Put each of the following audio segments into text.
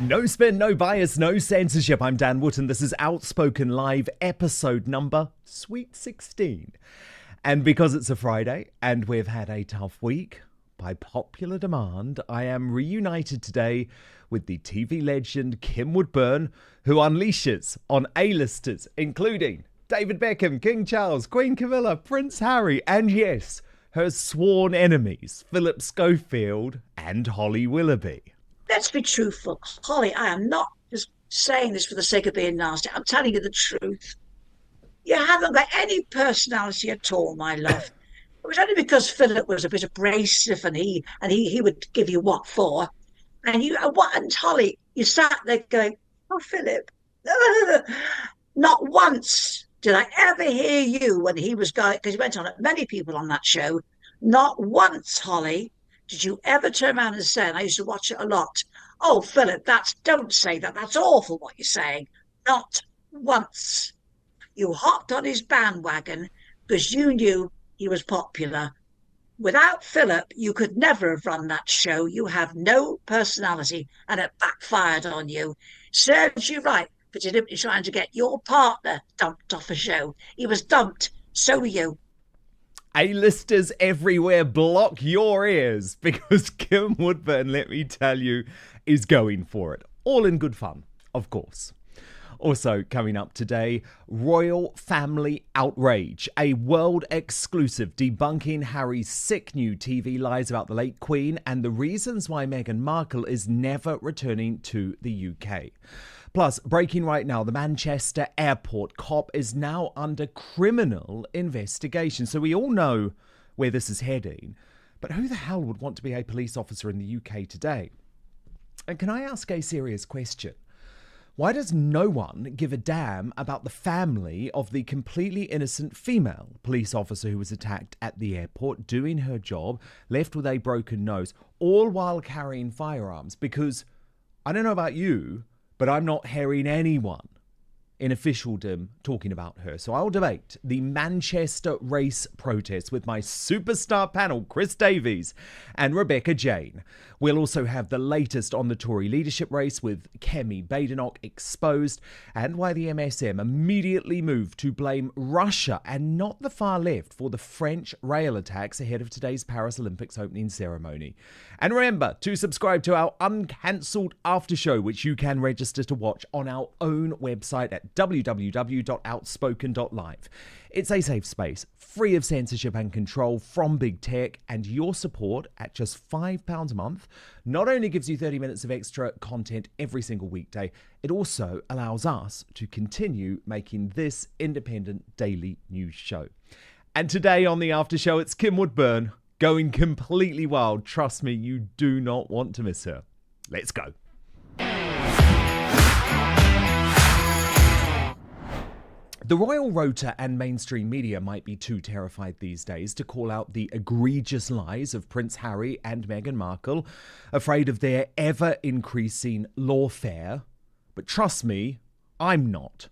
No spin, no bias, no censorship. I'm Dan Wootton. This is Outspoken Live, episode number Sweet 16. And because it's a Friday and we've had a tough week, by popular demand, I am reunited today with the TV legend Kim Woodburn, who unleashes on A-listers, including David Beckham, King Charles, Queen Camilla, Prince Harry, and yes, her sworn enemies, Philip Schofield and Holly Willoughby. Let's be truthful. Holly, I am not just saying this for the sake of being nasty. I'm telling you the truth. You haven't got any personality at all, my love. It was only because Philip was a bit abrasive and he would give you what for. And Holly, you sat there going, "Oh, Philip." Not once did I ever hear you when he was going, because he went on at many people on that show. Not once, Holly, did you ever turn around and say, and I used to watch it a lot, "Oh, Philip, don't say that. That's awful what you're saying." Not once. You hopped on his bandwagon because you knew he was popular. Without Philip, you could never have run that show. You have no personality and it backfired on you. Serves you right for deliberately trying to get your partner dumped off a show. He was dumped, so were you. A-listers everywhere, block your ears, because Kim Woodburn, let me tell you, is going for it. All in good fun, of course. Also coming up today, royal family outrage, a world exclusive debunking Harry's sick new TV lies about the late Queen and the reasons why Meghan Markle is never returning to the UK. Plus, breaking right now, the Manchester airport cop is now under criminal investigation. So we all know where this is heading. But who the hell would want to be a police officer in the UK today? And can I ask a serious question? Why does no one give a damn about the family of the completely innocent female police officer who was attacked at the airport, doing her job, left with a broken nose, all while carrying firearms? Because I don't know about you, but I'm not hearing anyone in officialdom talking about her. So I'll debate the Manchester race protest with my superstar panel, Chris Davies and Rebecca Jane. We'll also have the latest on the Tory leadership race with Kemi Badenoch exposed, and why the MSM immediately moved to blame Russia and not the far left for the French rail attacks ahead of today's Paris Olympics opening ceremony. And remember to subscribe to our uncancelled after show, which you can register to watch on our own website at www.outspoken.live. It's a safe space, free of censorship and control from big tech, and your support at just £5 a month not only gives you 30 minutes of extra content every single weekday, it also allows us to continue making this independent daily news show. And today on the after show, it's Kim Woodburn going completely wild. Trust me, you do not want to miss her. Let's go. The royal rota and mainstream media might be too terrified these days to call out the egregious lies of Prince Harry and Meghan Markle, afraid of their ever-increasing lawfare. But trust me, I'm not.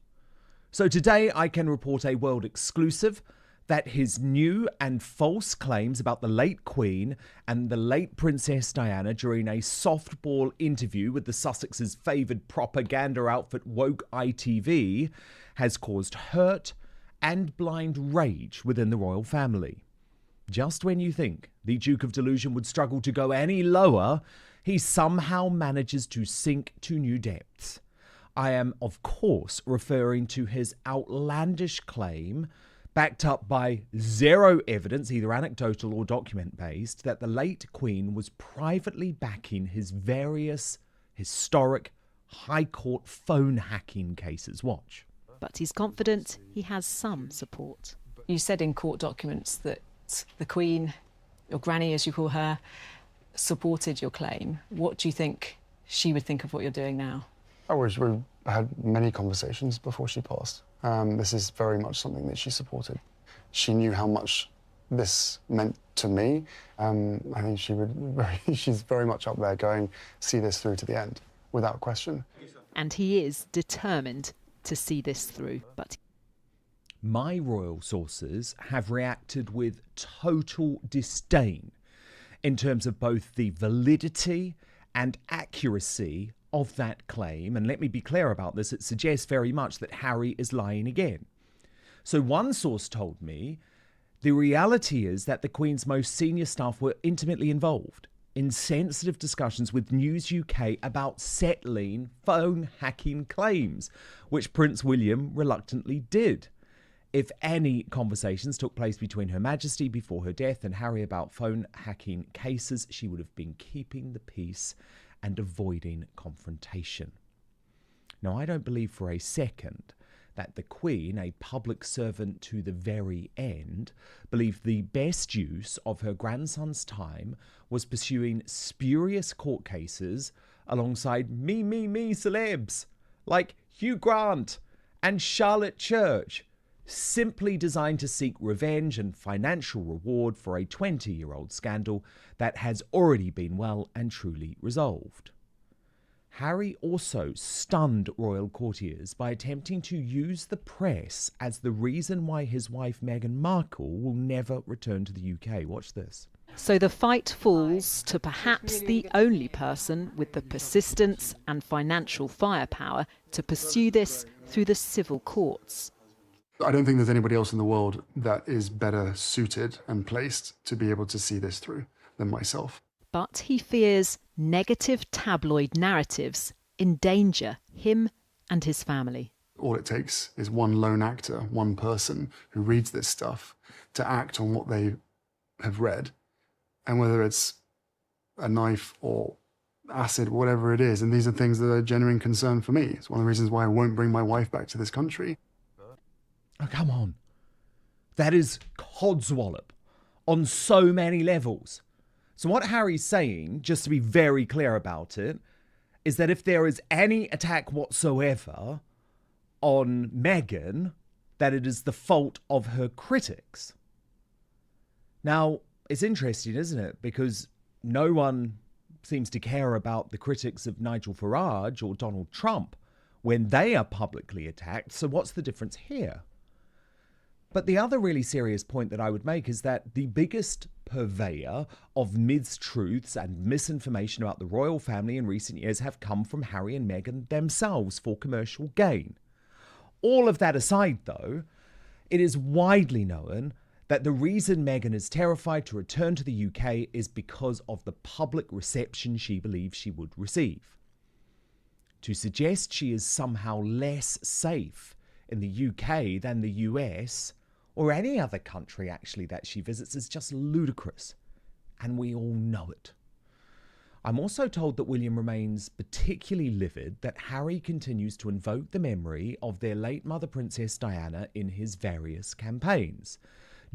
So today I can report a world exclusive that his new and false claims about the late Queen and the late Princess Diana during a softball interview with the Sussex's favoured propaganda outfit Woke ITV has caused hurt and blind rage within the royal family. Just when you think the Duke of Delusion would struggle to go any lower, he somehow manages to sink to new depths. I am, of course, referring to his outlandish claim, backed up by zero evidence, either anecdotal or document-based, that the late Queen was privately backing his various historic High Court phone hacking cases. Watch. But he's confident he has some support. You said in court documents that the Queen, your granny as you call her, supported your claim. What do you think she would think of what you're doing now? We've had many conversations before she passed. This is very much something that she supported. She knew how much this meant to me. I think she's very much up there going, see this through to the end, without question. And he is determined to see this through. But my royal sources have reacted with total disdain in terms of both the validity and accuracy of that claim, and let me be clear about this, it suggests very much that Harry is lying again. So one source told me the reality is that the Queen's most senior staff were intimately involved in sensitive discussions with News UK about settling phone hacking claims, which Prince William reluctantly did. If any conversations took place between Her Majesty before her death and Harry about phone hacking cases, she would have been keeping the peace and avoiding confrontation. Now, I don't believe for a second that the Queen, a public servant to the very end, believed the best use of her grandson's time was pursuing spurious court cases alongside me celebs like Hugh Grant and Charlotte Church, simply designed to seek revenge and financial reward for a 20-year-old scandal that has already been well and truly resolved. Harry also stunned royal courtiers by attempting to use the press as the reason why his wife Meghan Markle will never return to the UK. Watch this. So the fight falls to perhaps the only person with the persistence and financial firepower to pursue this through the civil courts. I don't think there's anybody else in the world that is better suited and placed to be able to see this through than myself. But he fears negative tabloid narratives endanger him and his family. All it takes is one lone actor, one person who reads this stuff to act on what they have read. And whether it's a knife or acid, whatever it is, and these are things that are a genuine concern for me. It's one of the reasons why I won't bring my wife back to this country. Oh, come on. That is codswallop on so many levels. So what Harry's saying, just to be very clear about it, is that if there is any attack whatsoever on Meghan, that it is the fault of her critics. Now, it's interesting, isn't it? Because no one seems to care about the critics of Nigel Farage or Donald Trump when they are publicly attacked. So what's the difference here? But the other really serious point that I would make is that the biggest purveyor of mistruths and misinformation about the royal family in recent years have come from Harry and Meghan themselves for commercial gain. All of that aside, though, it is widely known that the reason Meghan is terrified to return to the UK is because of the public reception she believes she would receive. To suggest she is somehow less safe in the UK than the US, or any other country actually that she visits, is just ludicrous, and we all know it. I'm also told that William remains particularly livid that Harry continues to invoke the memory of their late mother Princess Diana in his various campaigns.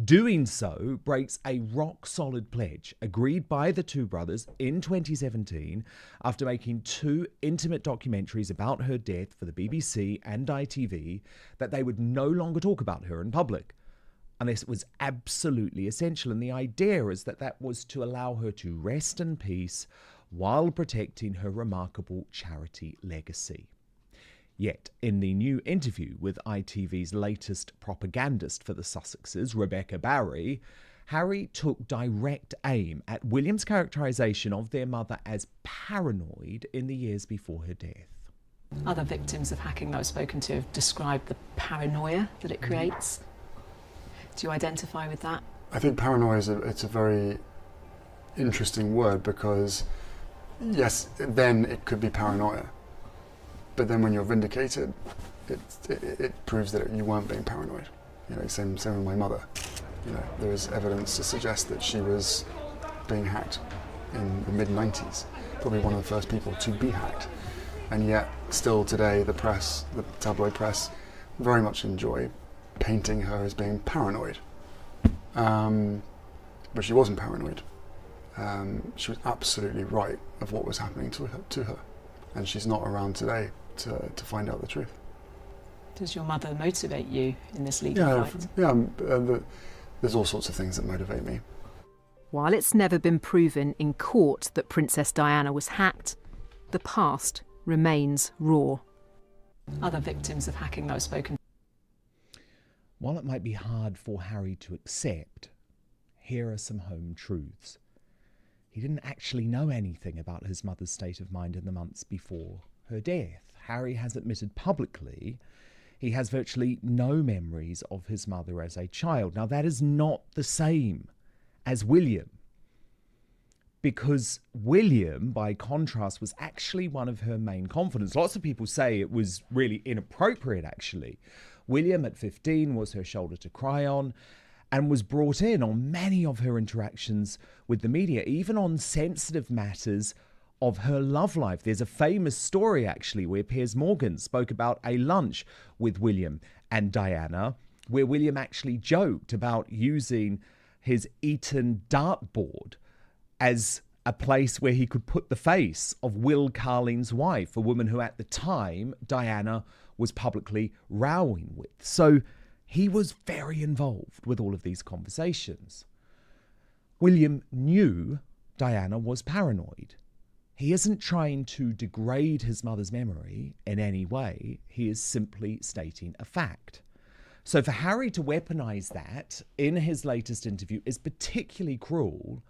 Doing so breaks a rock-solid pledge agreed by the two brothers in 2017 after making two intimate documentaries about her death for the BBC and ITV that they would no longer talk about her in public unless it was absolutely essential. And the idea is that that was to allow her to rest in peace while protecting her remarkable charity legacy. Yet, in the new interview with ITV's latest propagandist for the Sussexes, Rebecca Barry, Harry took direct aim at William's characterisation of their mother as paranoid in the years before her death. Other victims of hacking that I've spoken to have described the paranoia that it creates. Do you identify with that? I think paranoia it's a very interesting word because, yes, then it could be paranoia. But then when you're vindicated, it proves that you weren't being paranoid. You know, same with my mother. You know, there is evidence to suggest that she was being hacked in the mid-90s, probably one of the first people to be hacked. And yet, still today, the press, the tabloid press, very much enjoy painting her as being paranoid. But she wasn't paranoid. She was absolutely right of what was happening to her. And she's not around today to find out the truth. Does your mother motivate you in this legal fight? There's all sorts of things that motivate me. While it's never been proven in court that Princess Diana was hacked, the past remains raw. Other victims of hacking that I've spoken to. While it might be hard for Harry to accept, here are some home truths. He didn't actually know anything about his mother's state of mind in the months before her death. Harry has admitted publicly he has virtually no memories of his mother as a child. Now, that is not the same as William, because William, by contrast, was actually one of her main confidants. Lots of people say it was really inappropriate, actually. William, at 15, was her shoulder to cry on and was brought in on many of her interactions with the media, even on sensitive matters of her love life. There's a famous story, actually, where Piers Morgan spoke about a lunch with William and Diana, where William actually joked about using his Eton dartboard as a place where he could put the face of Will Carling's wife, a woman who at the time Diana was publicly rowing with. So he was very involved with all of these conversations. William knew Diana was paranoid. He isn't trying to degrade his mother's memory in any way. He is simply stating a fact. So for Harry to weaponize that in his latest interview is particularly cruel,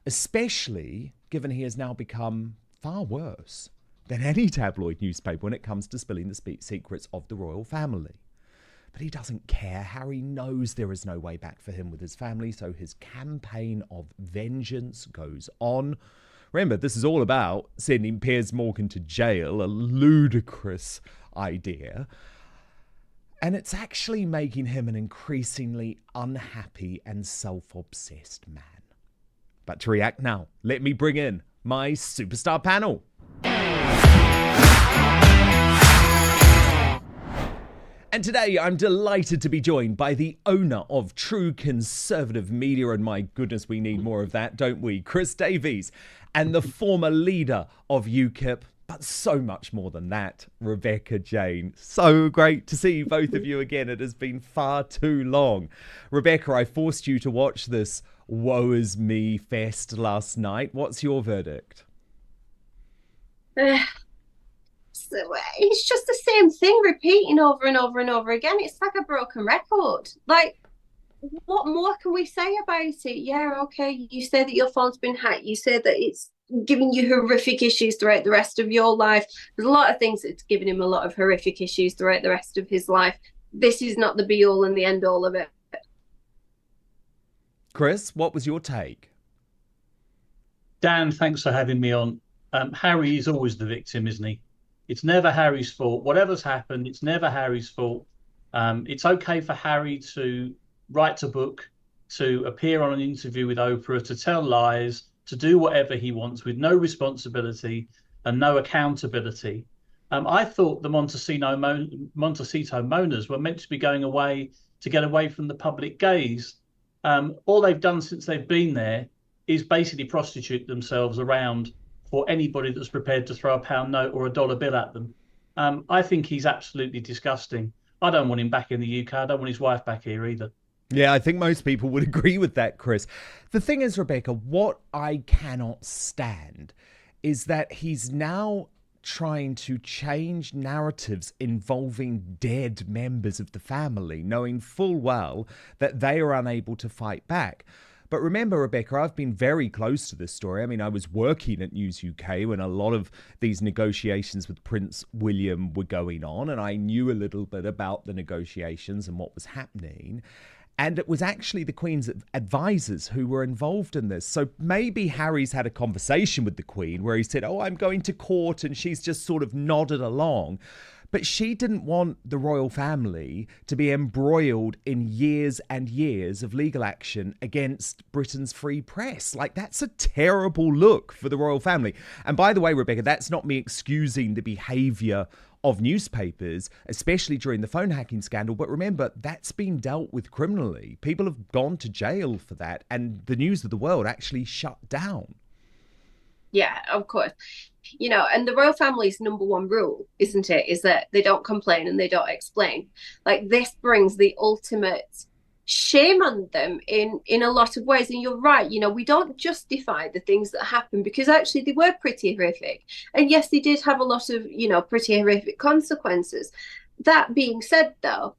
especially given he has now become far worse than any tabloid newspaper when it comes to spilling the secrets of the royal family. But he doesn't care. Harry knows there is no way back for him with his family, so his campaign of vengeance goes on. Remember, this is all about sending Piers Morgan to jail, a ludicrous idea. And it's actually making him an increasingly unhappy and self-obsessed man. But to react now, let me bring in my superstar panel. And today I'm delighted to be joined by the owner of true conservative media, and my goodness, we need more of that, don't we? Chris Davies, and the former leader of UKIP, but so much more than that, Rebecca Jane. So great to see both of you again. It has been far too long. Rebecca, I forced you to watch this woe is me fest last night. What's your verdict? It's just the same thing repeating over and over and over again. It's like a broken record. Like, what more can we say about it? Yeah, okay, you say that your phone's been hacked. You say that it's giving you horrific issues throughout the rest of your life. There's a lot of things that's giving him a lot of horrific issues throughout the rest of his life. This is not the be-all and the end-all of it. Chris, what was your take? Dan, thanks for having me on. Harry is always the victim, isn't he? It's never Harry's fault. Whatever's happened, it's never Harry's fault. It's okay for Harry to write a book, to appear on an interview with Oprah, to tell lies, to do whatever he wants with no responsibility and no accountability. I thought the Montecito Moaners were meant to be going away to get away from the public gaze. All they've done since they've been there is basically prostitute themselves around for anybody that's prepared to throw a pound note or a dollar bill at them. I think he's absolutely disgusting. I don't want him back in the UK. I don't want his wife back here either. Yeah, I think most people would agree with that, Chris. The thing is, Rebecca, what I cannot stand is that he's now trying to change narratives involving dead members of the family, knowing full well that they are unable to fight back. But remember, Rebecca, I've been very close to this story. I mean, I was working at News UK when a lot of these negotiations with Prince William were going on, and I knew a little bit about the negotiations and what was happening. And it was actually the Queen's advisors who were involved in this. So maybe Harry's had a conversation with the Queen where he said, oh, I'm going to court, and she's just sort of nodded along. But she didn't want the royal family to be embroiled in years and years of legal action against Britain's free press. Like, that's a terrible look for the royal family. And by the way, Rebecca, that's not me excusing the behaviour of newspapers, especially during the phone hacking scandal. But remember, that's been dealt with criminally. People have gone to jail for that, and the News of the World actually shut down. Yeah, of course. You know, and the royal family's number one rule, isn't it, is that they don't complain and they don't explain. Like, this brings the ultimate shame on them in a lot of ways. And you're right, you know, we don't justify the things that happen because actually they were pretty horrific. And yes, they did have a lot of, you know, pretty horrific consequences. That being said, though,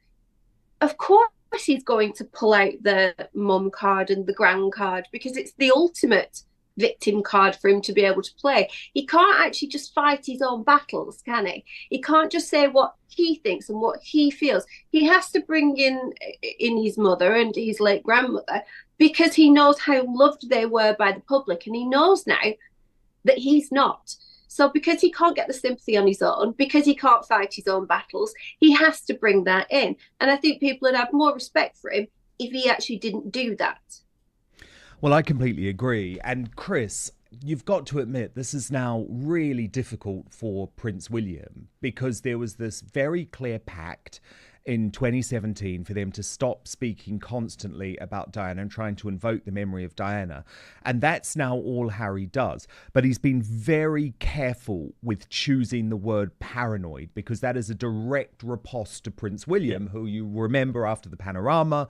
of course he's going to pull out the mum card and the gran card because it's the ultimate victim card for him to be able to play. He can't actually just fight his own battles, can he? He can't just say what he thinks and what he feels. He has to bring in his mother and his late grandmother, because he knows how loved they were by the public, and he knows now that he's not. So because he can't get the sympathy on his own, because he can't fight his own battles, he has to bring that in. And I think people would have more respect for him if he actually didn't do that. Well, I completely agree. And Chris, you've got to admit this is now really difficult for Prince William, because there was this very clear pact in 2017 for them to stop speaking constantly about Diana and trying to invoke the memory of Diana. And that's now all Harry does. But he's been very careful with choosing the word paranoid, because that is a direct riposte to Prince William, who you remember after the Panorama,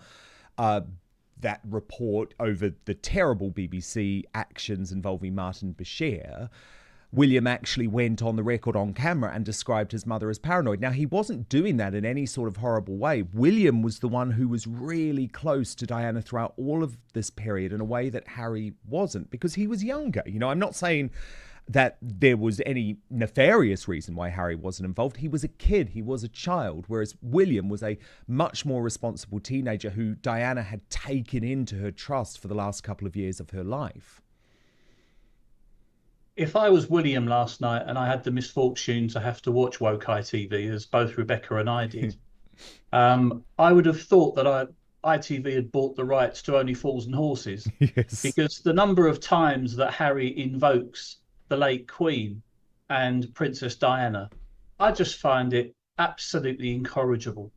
that report over the terrible BBC actions involving Martin Bashir, William actually went on the record on camera and described his mother as paranoid. Now, he wasn't doing that in any sort of horrible way. William was the one who was really close to Diana throughout all of this period in a way that Harry wasn't, because he was younger. You know, I'm not saying that there was any nefarious reason why Harry wasn't involved. He was a kid, he was a child, whereas William was a much more responsible teenager who Diana had taken into her trust for the last couple of years of her life. If I was William last night and I had the misfortune to have to watch Woke ITV, as both Rebecca and I did, I would have thought that ITV had bought the rights to Only Fools and Horses. Yes. Because the number of times that Harry invokes the late Queen and Princess Diana, I just find it absolutely incorrigible.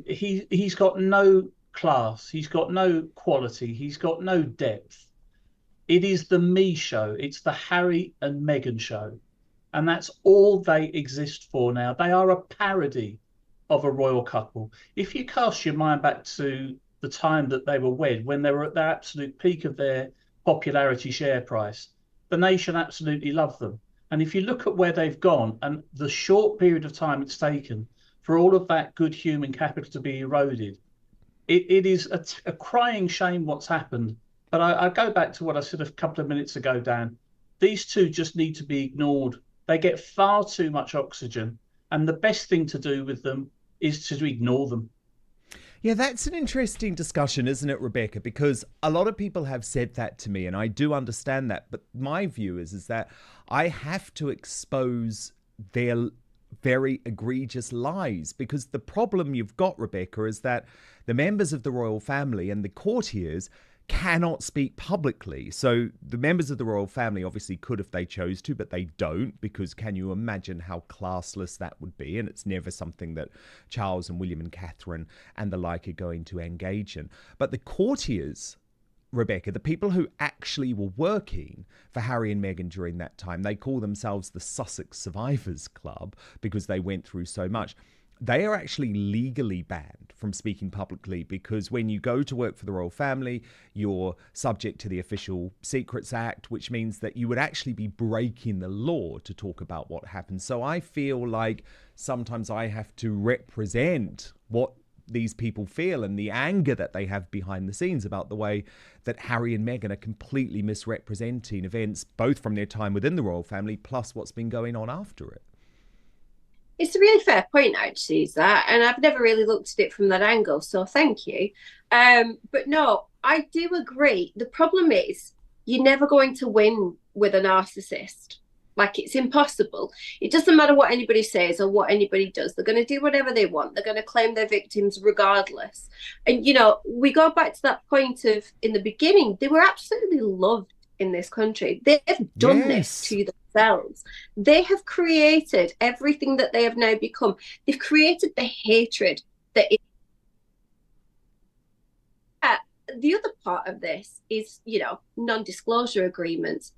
He's got no class, he's got no quality, he's got no depth. It is the me show. It's the Harry and Meghan show. And that's all they exist for now. They are a parody of a royal couple. If you cast your mind back to the time that they were wed, when they were at their absolute peak of their popularity share price, the nation absolutely loved them. And if you look at where they've gone and the short period of time it's taken for all of that good human capital to be eroded, it is a crying shame what's happened. But I go back to what I said a couple of minutes ago, Dan. These two just need to be ignored. They get far too much oxygen. And the best thing to do with them is to ignore them. Yeah, that's an interesting discussion, isn't it, Rebecca? Because a lot of people have said that to me, and I do understand that. But my view is that I have to expose their very egregious lies, because the problem you've got, Rebecca, is that the members of the royal family and the courtiers cannot speak publicly. So the members of the royal family obviously could if they chose to, but they don't, because can you imagine how classless that would be? And it's never something that Charles and William and Catherine and the like are going to engage in. But the courtiers, Rebecca, the people who actually were working for Harry and Meghan during that time, they call themselves the Sussex Survivors Club because they went through so much. They are actually legally banned from speaking publicly, because when you go to work for the royal family, you're subject to the Official Secrets Act, which means that you would actually be breaking the law to talk about what happened. So I feel like sometimes I have to represent what these people feel and the anger that they have behind the scenes about the way that Harry and Meghan are completely misrepresenting events, both from their time within the royal family plus what's been going on after it. It's a really fair point, actually, is that, and I've never really looked at it from that angle, so thank you. But no, I do agree. The problem is you're never going to win with a narcissist. Like, it's impossible. It doesn't matter what anybody says or what anybody does. They're going to do whatever they want. They're going to claim their victims regardless. And, you know, we go back to that point of, in the beginning, they were absolutely loved in this country. They've done this to themselves. They have created everything that they have now become. They've created the hatred that is. The other part of this is, you know, non-disclosure agreements.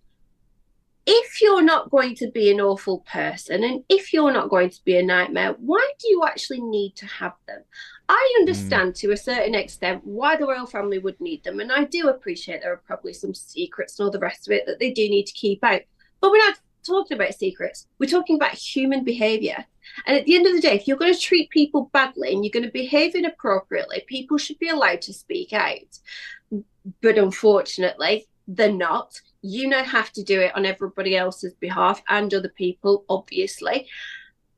If you're not going to be an awful person and if you're not going to be a nightmare, why do you actually need to have them? I understand to a certain extent why the royal family would need them. And I do appreciate there are probably some secrets and all the rest of it that they do need to keep out. But we're not talking about secrets. We're talking about human behaviour. And at the end of the day, if you're going to treat people badly and you're going to behave inappropriately, people should be allowed to speak out. But unfortunately, they're not. You now have to do it on everybody else's behalf and other people, obviously.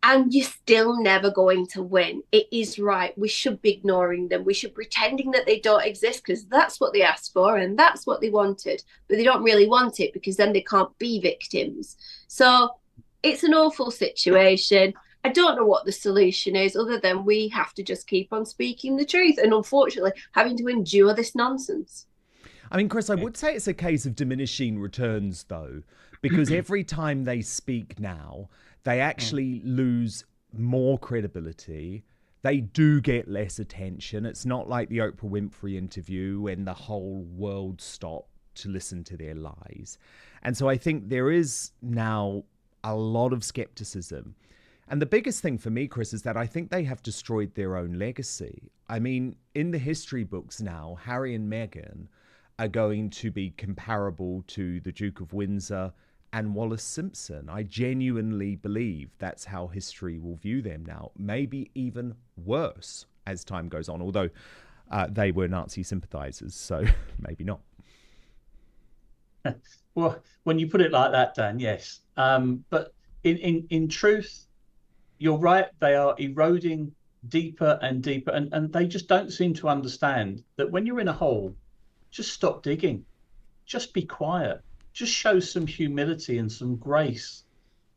And you're still never going to win. It is right. We should be ignoring them. We should be pretending that they don't exist because that's what they asked for and that's what they wanted. But they don't really want it because then they can't be victims. So it's an awful situation. I don't know what the solution is other than we have to just keep on speaking the truth and unfortunately having to endure this nonsense. I mean, Chris, I would say it's a case of diminishing returns, though, because every time they speak now, they actually lose more credibility. They do get less attention. It's not like the Oprah Winfrey interview when the whole world stopped to listen to their lies. And so I think there is now a lot of skepticism. And the biggest thing for me, Chris, is that I think they have destroyed their own legacy. I mean, in the history books now, Harry and Meghan are going to be comparable to the Duke of Windsor and Wallace Simpson. I genuinely believe that's how history will view them now. Maybe even worse as time goes on, although they were Nazi sympathizers, so maybe not. Well, when you put it like that, Dan, yes. But in truth, you're right. They are eroding deeper and deeper, and they just don't seem to understand that when you're in a hole, just stop digging. Just be quiet. Just show some humility and some grace.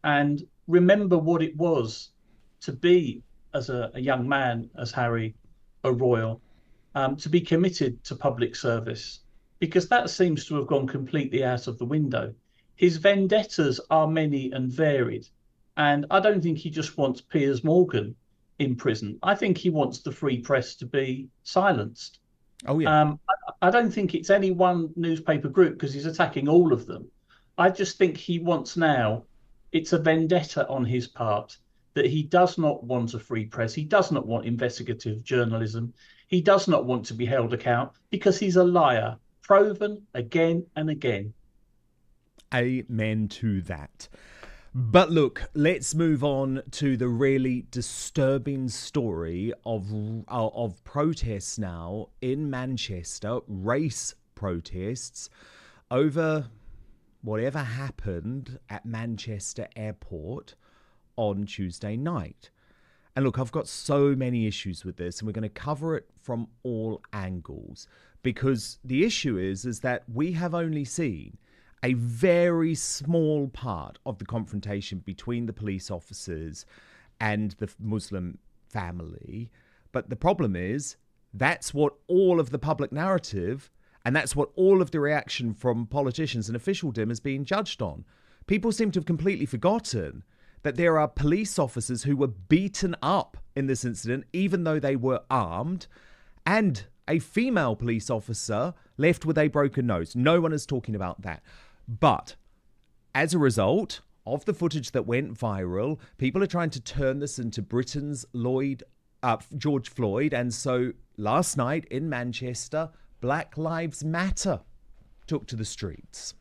And remember what it was to be, as a young man, as Harry, a royal, to be committed to public service. Because that seems to have gone completely out of the window. His vendettas are many and varied. And I don't think he just wants Piers Morgan in prison. I think he wants the free press to be silenced. Oh, yeah. I don't think it's any one newspaper group because he's attacking all of them. I just think he wants now, it's a vendetta on his part that he does not want a free press. He does not want investigative journalism. He does not want to be held account because he's a liar, proven again and again. Amen to that. But look, let's move on to the really disturbing story of protests now in Manchester, race protests over whatever happened at Manchester Airport on Tuesday night. And look, I've got so many issues with this, and we're going to cover it from all angles, because the issue is that we have only seen a very small part of the confrontation between the police officers and the Muslim family. But the problem is that's what all of the public narrative and that's what all of the reaction from politicians and officialdom is being judged on. People seem to have completely forgotten that there are police officers who were beaten up in this incident, even though they were armed, and a female police officer left with a broken nose. No one is talking about that. But as a result of the footage that went viral, people are trying to turn this into Britain's George Floyd. And so last night in Manchester, Black Lives Matter took to the streets.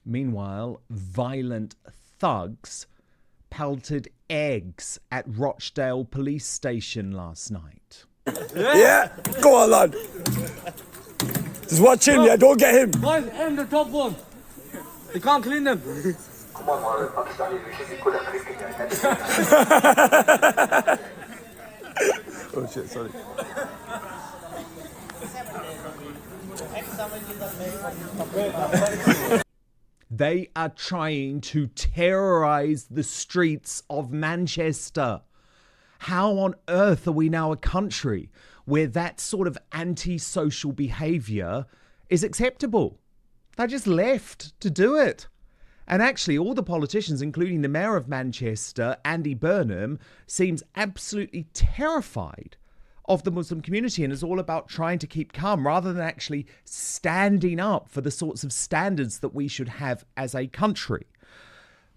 Meanwhile, violent thugs pelted eggs at Rochdale police station last night. Yeah, go on, lad. Just watch him, yeah, don't get him. Boys, aim the top one. They can't clean them. Oh shit, sorry. They are trying to terrorize the streets of Manchester. How on earth are we now a country where that sort of antisocial behaviour is acceptable? They just left to do it. And actually, all the politicians, including the Mayor of Manchester, Andy Burnham, seems absolutely terrified of the Muslim community, and is all about trying to keep calm rather than actually standing up for the sorts of standards that we should have as a country.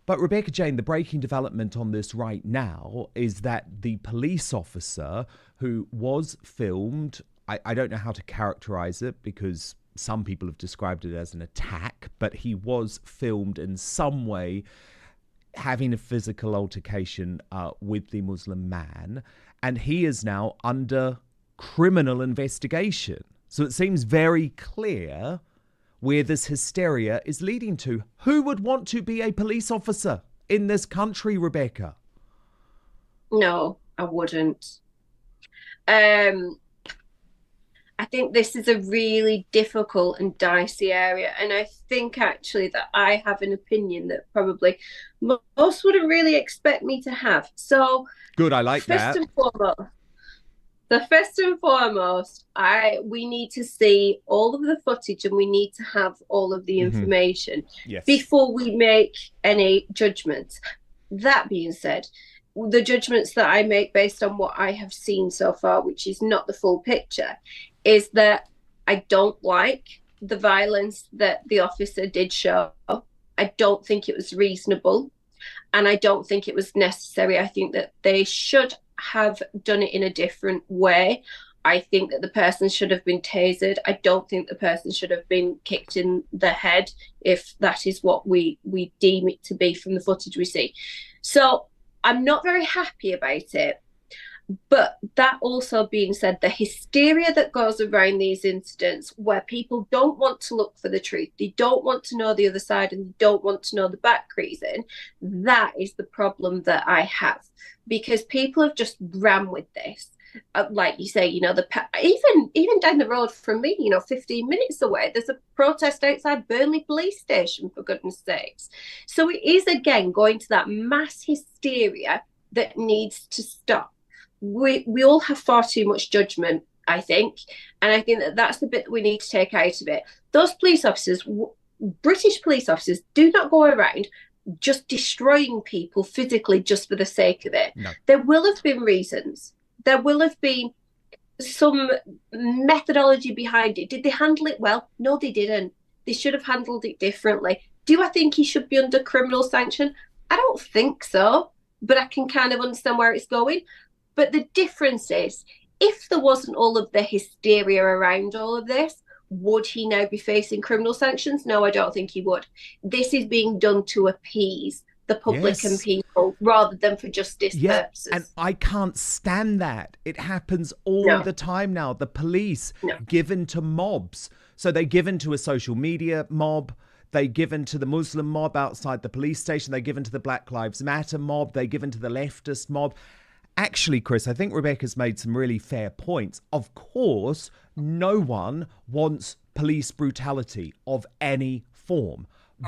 But Rebecca Jane, the breaking development on this right now is that the police officer who was filmed, I don't know how to characterize it because some people have described it as an attack, but he was filmed in some way having a physical altercation with the Muslim man, and he is now under criminal investigation. So it seems very clear where this hysteria is leading to. Who would want to be a police officer in this country, Rebecca? No, I wouldn't. I think this is a really difficult and dicey area, and I think actually that I have an opinion that probably most wouldn't really expect me to have. So good, I like that. First and foremost, we need to see all of the footage and we need to have all of the information before we make any judgments. That being said, the judgments that I make based on what I have seen so far, which is not the full picture, is that I don't like the violence that the officer did show. I don't think it was reasonable, and I don't think it was necessary. I think that they should have done it in a different way. I think that the person should have been tasered. I don't think the person should have been kicked in the head, if that is what we deem it to be from the footage we see. So I'm not very happy about it. But that also being said, the hysteria that goes around these incidents where people don't want to look for the truth, they don't want to know the other side, and they don't want to know the back reason, that is the problem that I have. Because people have just ran with this. Like you say, you know, even down the road from me, you know, 15 minutes away, there's a protest outside Burnley police station, for goodness sakes. So it is, again, going to that mass hysteria that needs to stop. We all have far too much judgment, I think. And I think that that's the bit that we need to take out of it. Those police officers, British police officers, do not go around just destroying people physically just for the sake of it. No. There will have been reasons. There will have been some methodology behind it. Did they handle it well? No, they didn't. They should have handled it differently. Do I think he should be under criminal sanction? I don't think so, but I can kind of understand where it's going. But the difference is, if there wasn't all of the hysteria around all of this, would he now be facing criminal sanctions? No, I don't think he would. This is being done to appease the public and people rather than for justice purposes. And I can't stand that. It happens all the time now. The police given to mobs. So they given to a social media mob. They given to the Muslim mob outside the police station. They given to the Black Lives Matter mob. They given to the leftist mob. Actually, Chris, I think Rebecca's made some really fair points. Of course, no one wants police brutality of any form.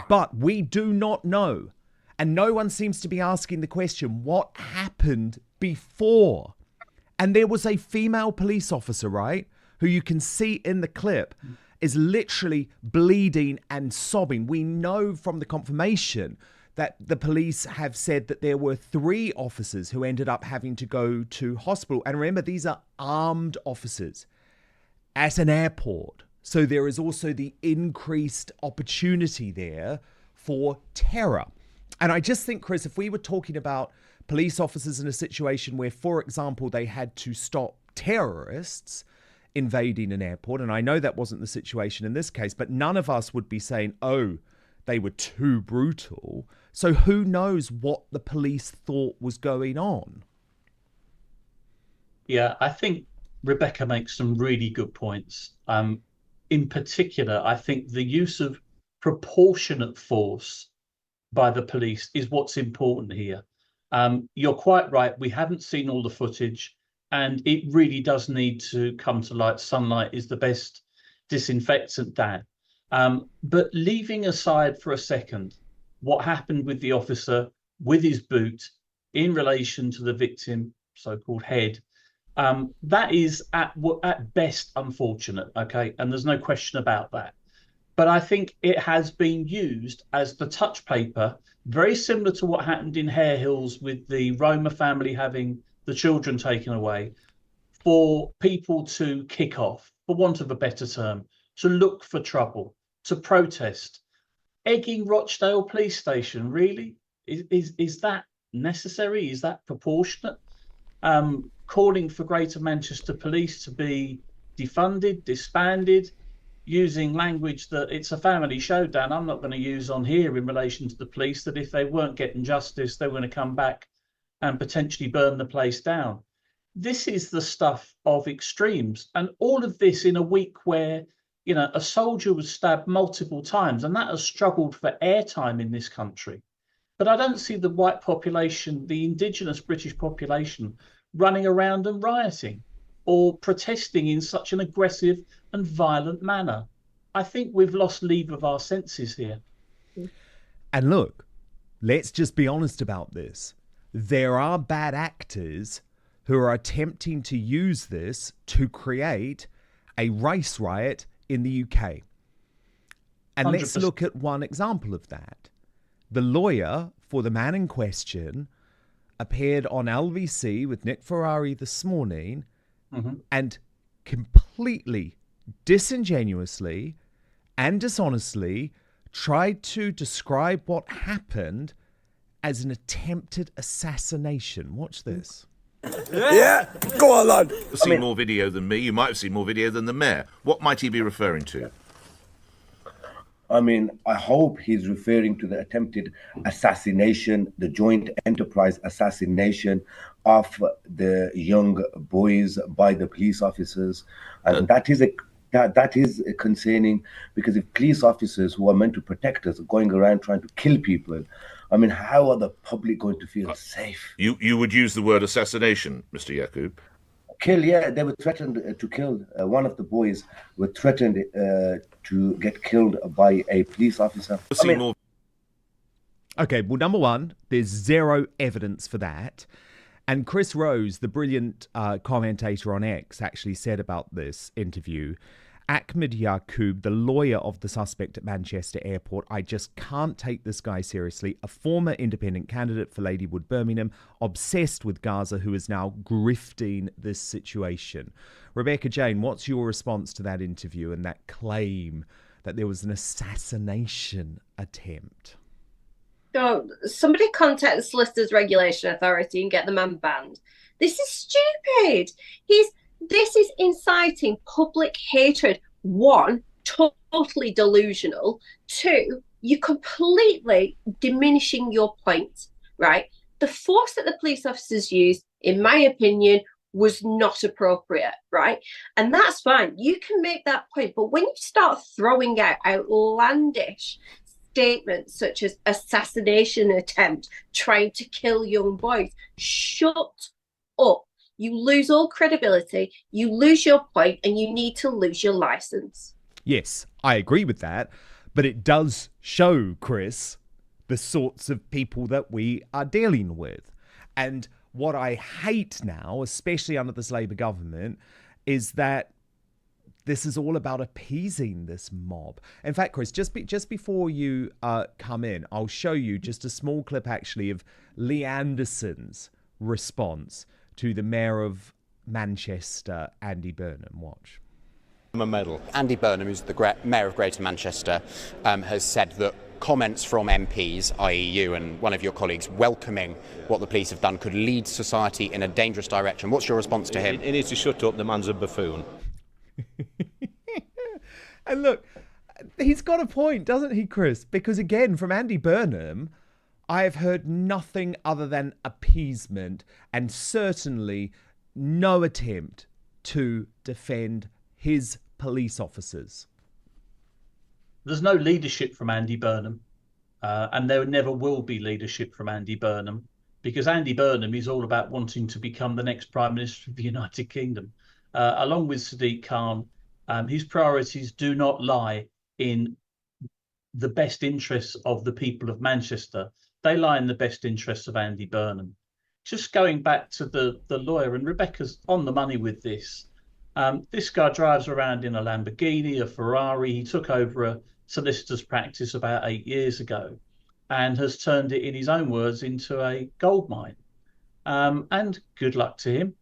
But we do not know. And no one seems to be asking the question, what happened before? And there was a female police officer, right, who you can see in the clip is literally bleeding and sobbing. We know from the confirmation that the police have said that there were 3 officers who ended up having to go to hospital. And remember, these are armed officers at an airport. So there is also the increased opportunity there for terror. And I just think, Chris, if we were talking about police officers in a situation where, for example, they had to stop terrorists invading an airport, and I know that wasn't the situation in this case, but none of us would be saying, oh, they were too brutal. So who knows what the police thought was going on? Yeah, I think Rebecca makes some really good points. In particular, I think the use of proportionate force by the police is what's important here. You're quite right. We haven't seen all the footage, and it really does need to come to light. Sunlight is the best disinfectant, Dan. But leaving aside for a second what happened with the officer with his boot in relation to the victim, so-called head, that is at best unfortunate, okay? And there's no question about that. But I think it has been used as the touch paper, very similar to what happened in Hare Hills with the Roma family having the children taken away, for people to kick off, for want of a better term, to look for trouble, to protest. Egging Rochdale police station, really? Is that necessary? Is that proportionate? Calling for Greater Manchester Police to be defunded, disbanded, using language that it's a family showdown. I'm not going to use on here in relation to the police, that if they weren't getting justice, they were going to come back and potentially burn the place down. This is the stuff of extremes, and all of this in a week where, you know, a soldier was stabbed multiple times, and that has struggled for airtime in this country. But I don't see the white population, the indigenous British population, running around and rioting or protesting in such an aggressive and violent manner. I think we've lost leave of our senses here. And look, let's just be honest about this. There are bad actors who are attempting to use this to create a race riot in the UK. And 100%. Let's look at one example of that. The lawyer for the man in question appeared on LVC with Nick Ferrari this morning and completely disingenuously and dishonestly tried to describe what happened as an attempted assassination. Watch this. Yeah, go on, lad. You've seen more video than me. You might have seen more video than the mayor. What might he be referring to? I mean, I hope he's referring to the attempted assassination, the joint enterprise assassination of the young boys by the police officers. And that is concerning, because if police officers who are meant to protect us are going around trying to kill people, I mean, how are the public going to feel safe? You would use the word assassination, Mr. Yaqub. Kill, yeah, they were threatened to kill. One of the boys were threatened to get killed by a police officer. Okay, well, number one, there's zero evidence for that. And Chris Rose, the brilliant commentator on X, actually said about this interview, Ahmed Yaqub, the lawyer of the suspect at Manchester Airport, I just can't take this guy seriously. A former independent candidate for Lady Wood Birmingham, obsessed with Gaza, who is now grifting this situation. Rebecca Jane, what's your response to that interview and that claim that there was an assassination attempt? So somebody contact the Solicitors Regulation Authority and get the man banned. This is stupid. This is inciting public hatred. One, totally delusional. Two, you're completely diminishing your point, right? The force that the police officers used, in my opinion, was not appropriate, right? And that's fine. You can make that point. But when you start throwing out outlandish statements such as assassination attempt, trying to kill young boys, shut up. You lose all credibility, you lose your point, and you need to lose your license. Yes, I agree with that. But it does show, Chris, the sorts of people that we are dealing with. And what I hate now, especially under this Labour government, is that this is all about appeasing this mob. In fact, Chris, just before you come in, I'll show you just a small clip, actually, of Lee Anderson's response to the Mayor of Manchester, Andy Burnham. Watch. A medal. Andy Burnham, who's the Mayor of Greater Manchester, has said that comments from MPs, i.e. you and one of your colleagues, welcoming what the police have done could lead society in a dangerous direction. What's your response to him? He needs to shut up. The man's a buffoon. And look, he's got a point, doesn't he, Chris? Because again, from Andy Burnham, I have heard nothing other than appeasement and certainly no attempt to defend his police officers. There's no leadership from Andy Burnham, and there never will be leadership from Andy Burnham, because Andy Burnham is all about wanting to become the next Prime Minister of the United Kingdom. Along with Sadiq Khan, his priorities do not lie in the best interests of the people of Manchester. They lie in the best interests of Andy Burnham. Just going back to the lawyer, and Rebecca's on the money with this. This guy drives around in a Lamborghini, a Ferrari. He took over a solicitor's practice about 8 years ago and has turned it, in his own words, into a gold mine. And good luck to him.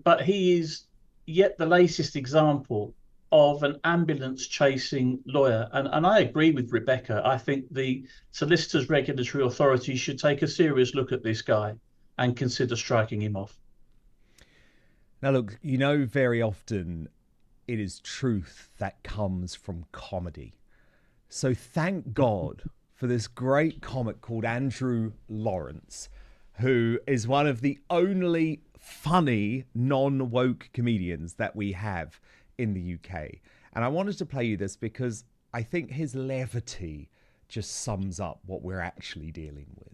But he is yet the latest example of an ambulance chasing lawyer. And I agree with Rebecca. I think the Solicitors Regulatory Authority should take a serious look at this guy and consider striking him off. Now, look, you know, very often it is truth that comes from comedy. So thank God for this great comic called Andrew Lawrence, who is one of the only funny non-woke comedians that we have in the UK. And I wanted to play you this because I think his levity just sums up what we're actually dealing with.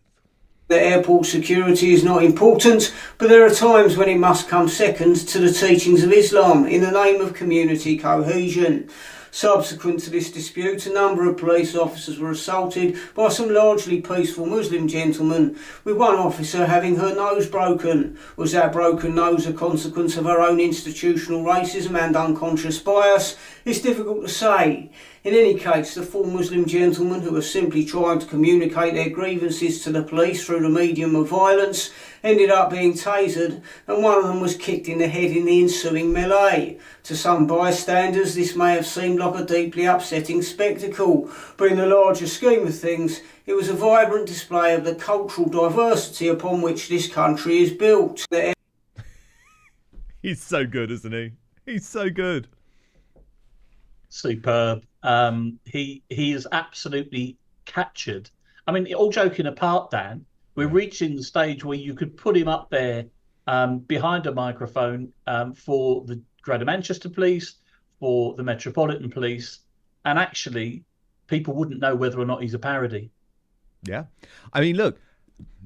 The airport security is not important, but there are times when it must come second to the teachings of Islam in the name of community cohesion. Subsequent to this dispute, a number of police officers were assaulted by some largely peaceful Muslim gentlemen, with one officer having her nose broken. Was that broken nose a consequence of her own institutional racism and unconscious bias? It's difficult to say. In any case, the four Muslim gentlemen who were simply trying to communicate their grievances to the police through the medium of violence ended up being tasered, and one of them was kicked in the head in the ensuing melee. To some bystanders, this may have seemed like a deeply upsetting spectacle, but in the larger scheme of things, it was a vibrant display of the cultural diversity upon which this country is built. He's so good, isn't he? He's so good. Superb. He is absolutely captured. I mean, all joking apart, Dan, we're reaching the stage where you could put him up there behind a microphone for the Greater Manchester Police, for the Metropolitan Police, and actually people wouldn't know whether or not he's a parody. Yeah. I mean, look,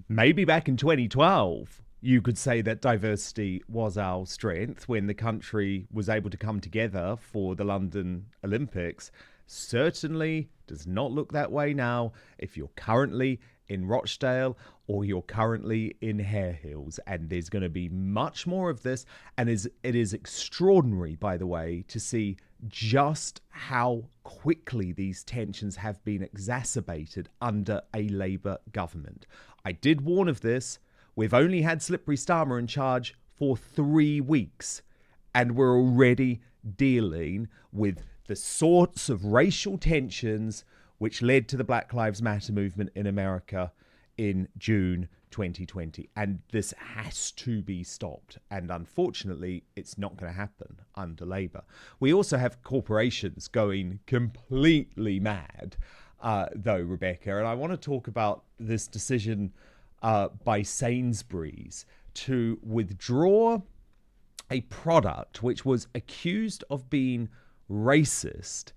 maybe back in 2012, you could say that diversity was our strength when the country was able to come together for the London Olympics. Certainly does not look that way now if you're currently in Rochdale or you're currently in Hare Hills. And there's going to be much more of this. And it is extraordinary, by the way, to see just how quickly these tensions have been exacerbated under a Labour government. I did warn of this. We've only had Slippery Starmer in charge for 3 weeks, and we're already dealing with the sorts of racial tensions which led to the Black Lives Matter movement in America in June 2020. And this has to be stopped. And unfortunately, it's not going to happen under Labour. We also have corporations going completely mad, though, Rebecca. And I want to talk about this decision by Sainsbury's to withdraw a product which was accused of being racist,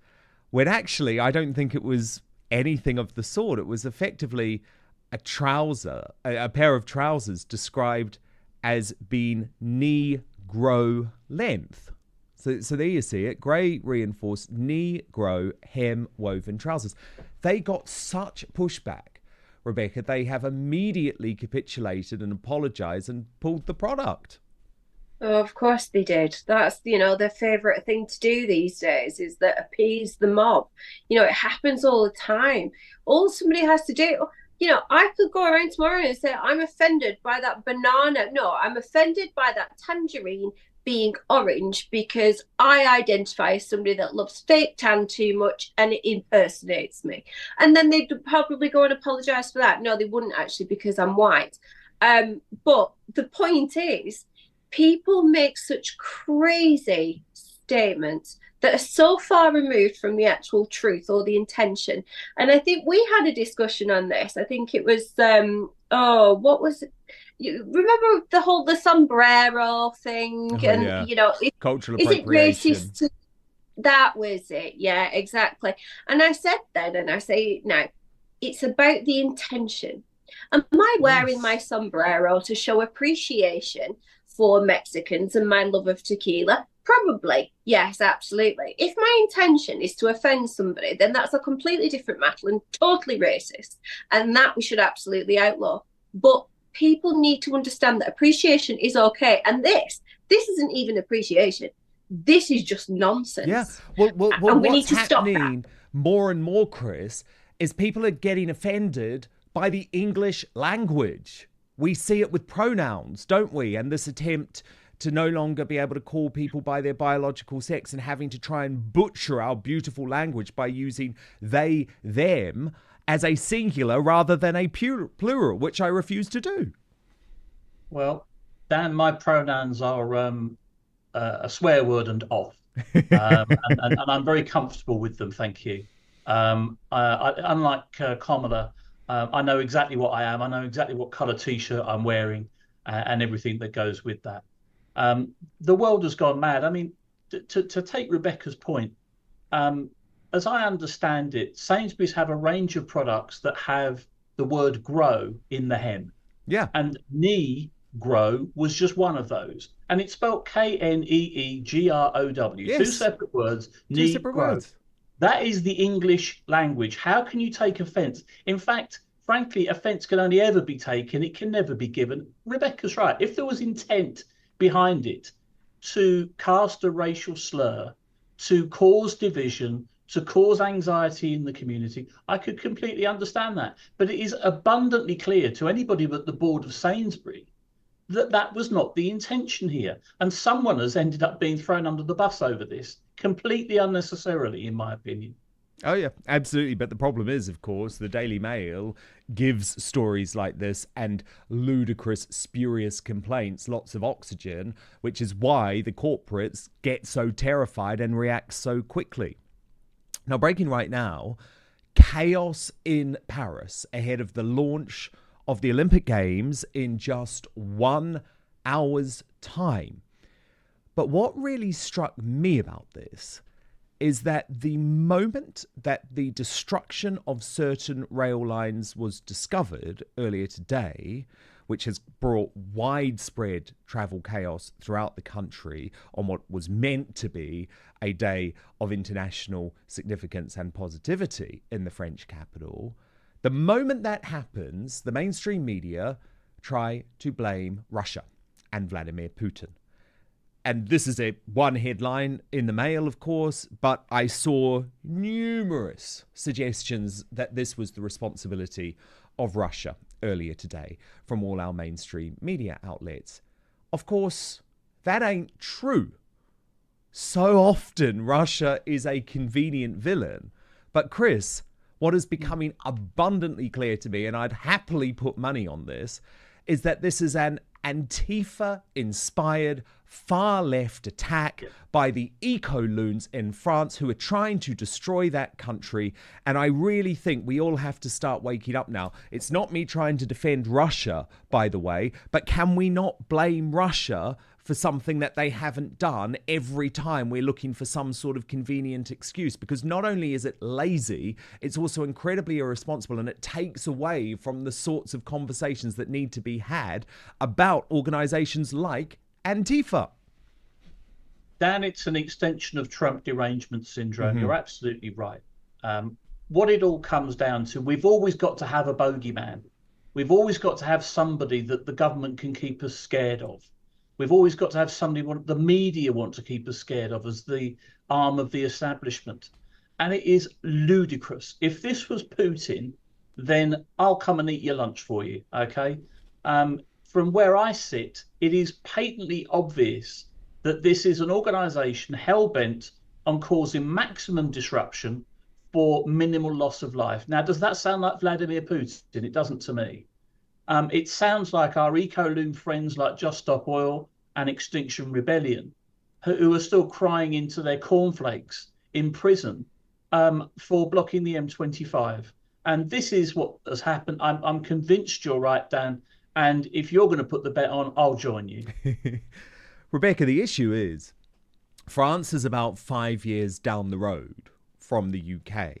when actually I don't think it was anything of the sort. It was effectively a pair of trousers described as being knee-grow length. So there you see it, grey reinforced knee-grow hem-woven trousers. They got such pushback, Rebecca, they have immediately capitulated and apologised and pulled the product. Oh, of course they did. That's, their favourite thing to do these days is that appease the mob. It happens all the time. All somebody has to do, I could go around tomorrow and say, I'm offended by that banana. No, I'm offended by that tangerine being orange because I identify as somebody that loves fake tan too much and it impersonates me. And then they'd probably go and apologise for that. No, they wouldn't actually because I'm white. But the point is, people make such crazy statements that are so far removed from the actual truth or the intention. And I think we had a discussion on this. I think it was, what was it? You remember the sombrero thing? Cultural is it appropriation. racist? That was it. Yeah, exactly. And I said then, and I say now, it's about the intention. Am I wearing my sombrero to show appreciation for Mexicans and my love of tequila? Probably. Yes, absolutely. If my intention is to offend somebody, then that's a completely different matter and totally racist. And that we should absolutely outlaw. But people need to understand that appreciation is okay. And this isn't even appreciation. This is just nonsense. Yeah. Well, and we need what's to stop happening that. more and more, Chris, is people are getting offended by the English language. We see it with pronouns, don't we? And this attempt to no longer be able to call people by their biological sex and having to try and butcher our beautiful language by using they, them as a singular rather than a plural, which I refuse to do. Well, Dan, my pronouns are a swear word and off, and I'm very comfortable with them. Thank you. Unlike Kamala, I know exactly what I am. I know exactly what colour T-shirt I'm wearing, and everything that goes with that. The world has gone mad. I mean, to take Rebecca's point, as I understand it, Sainsbury's have a range of products that have the word "grow" in the hem. Yeah, and knee grow was just one of those, and it's spelled K-N-E-E-G-R-O-W. Yes. Two separate words. Two separate words. That is the English language. How can you take offence? In fact, frankly, offence can only ever be taken. It can never be given. Rebecca's right. If there was intent behind it to cast a racial slur, to cause division, to cause anxiety in the community, I could completely understand that. But it is abundantly clear to anybody but the board of Sainsbury that that was not the intention here. And someone has ended up being thrown under the bus over this, completely unnecessarily, in my opinion. Oh, yeah, absolutely. But the problem is, of course, the Daily Mail gives stories like this and ludicrous, spurious complaints lots of oxygen, which is why the corporates get so terrified and react so quickly. Now, breaking right now, chaos in Paris ahead of the launch of the Olympic Games in just 1 hour's time. But what really struck me about this is that the moment that the destruction of certain rail lines was discovered earlier today, which has brought widespread travel chaos throughout the country on what was meant to be a day of international significance and positivity in the French capital, the moment that happens, the mainstream media try to blame Russia and Vladimir Putin. And this is one headline in the Mail, of course, but I saw numerous suggestions that this was the responsibility of Russia earlier today from all our mainstream media outlets. Of course, that ain't true. So often Russia is a convenient villain. But Chris, what is becoming abundantly clear to me, and I'd happily put money on this, is that this is an Antifa-inspired far-left attack by the eco-loons in France who are trying to destroy that country. And I really think we all have to start waking up now. It's not me trying to defend Russia, by the way, but can we not blame Russia for something that they haven't done every time we're looking for some sort of convenient excuse? Because not only is it lazy, it's also incredibly irresponsible, and it takes away from the sorts of conversations that need to be had about organizations like Antifa. Dan, it's an extension of Trump derangement syndrome. You're absolutely right. What it all comes down to, we've always got to have a bogeyman. We've always got to have somebody that the government can keep us scared of. We've always got to have somebody the media want to keep us scared of as the arm of the establishment. And it is ludicrous. If this was Putin, then I'll come and eat your lunch for you, okay? From where I sit, it is patently obvious that this is an organisation hell-bent on causing maximum disruption for minimal loss of life. Now, does that sound like Vladimir Putin? It doesn't to me. It sounds like our eco-loon friends like Just Stop Oil and Extinction Rebellion, who are still crying into their cornflakes in prison for blocking the M25. And this is what has happened. I'm convinced you're right, Dan. And if you're going to put the bet on, I'll join you. Rebecca, the issue is France is about 5 years down the road from the UK.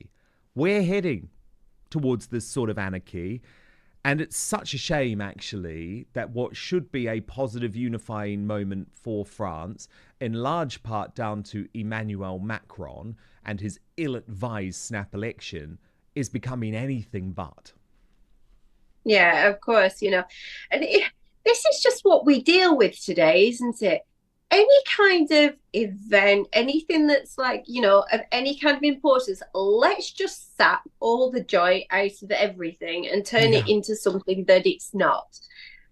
We're heading towards this sort of anarchy. And it's such a shame, actually, that what should be a positive unifying moment for France, in large part down to Emmanuel Macron and his ill-advised snap election, is becoming anything but. Yeah, of course, and this is just what we deal with today, isn't it? Any kind of event, anything that's like, of any kind of importance, let's just sap all the joy out of everything and turn it into something that it's not.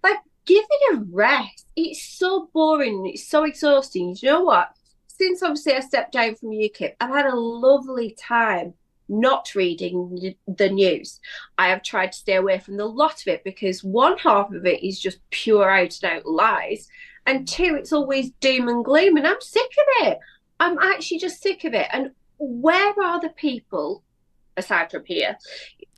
Like, give it a rest. it's so boring. It's so exhausting. You know what? Since obviously I stepped down from UKIP, I've had a lovely time not reading the news. I have tried to stay away from the lot of it because one half of it is just pure out and out lies, and two, it's always doom and gloom, and I'm sick of it. I'm actually just sick of it. And where are the people, aside from here,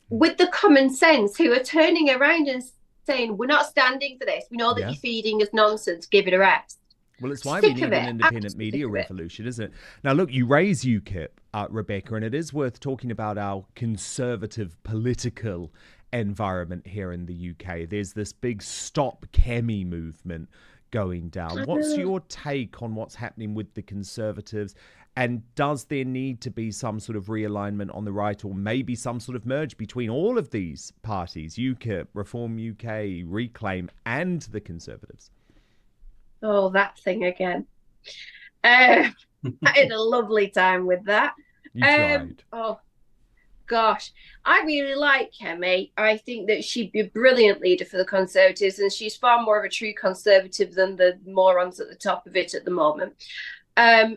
with the common sense who are turning around and saying, we're not standing for this. We know that you're feeding us nonsense. Give it a rest. Well, it's why we need an independent media revolution, isn't it? Now, look, you raise UKIP, Rebecca, and it is worth talking about our conservative political environment here in the UK. There's this big Stop Kemi movement going down. What's your take on what's happening with the Conservatives? And does there need to be some sort of realignment on the right, or maybe some sort of merge between all of these parties, UKIP, Reform UK, Reclaim, and the Conservatives? Oh, that thing again. I had a lovely time with that. You tried. Oh, gosh. I really like Kemi. I think that she'd be a brilliant leader for the Conservatives, and she's far more of a true Conservative than the morons at the top of it at the moment.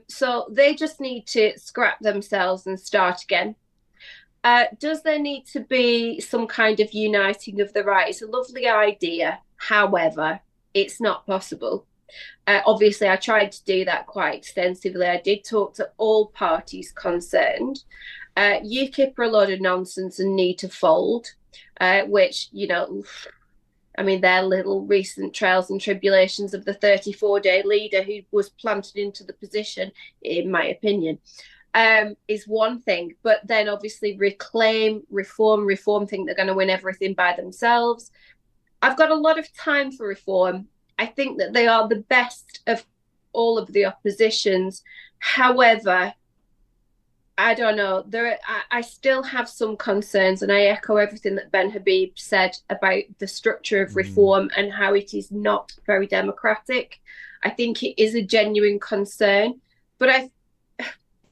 So they just need to scrap themselves and start again. Does there need to be some kind of uniting of the right? It's a lovely idea. However, it's not possible. Obviously, I tried to do that quite extensively. I did talk to all parties concerned. UKIP are a lot of nonsense and need to fold, which, you know, I mean, their little recent trials and tribulations of the 34-day leader who was planted into the position, in my opinion, is one thing. But then obviously Reclaim, Reform think they're going to win everything by themselves. I've got a lot of time for Reform. I think that they are the best of all of the oppositions. However, I don't know. I still have some concerns, and I echo everything that Ben Habib said about the structure of Reform and how it is not very democratic. I think it is a genuine concern. But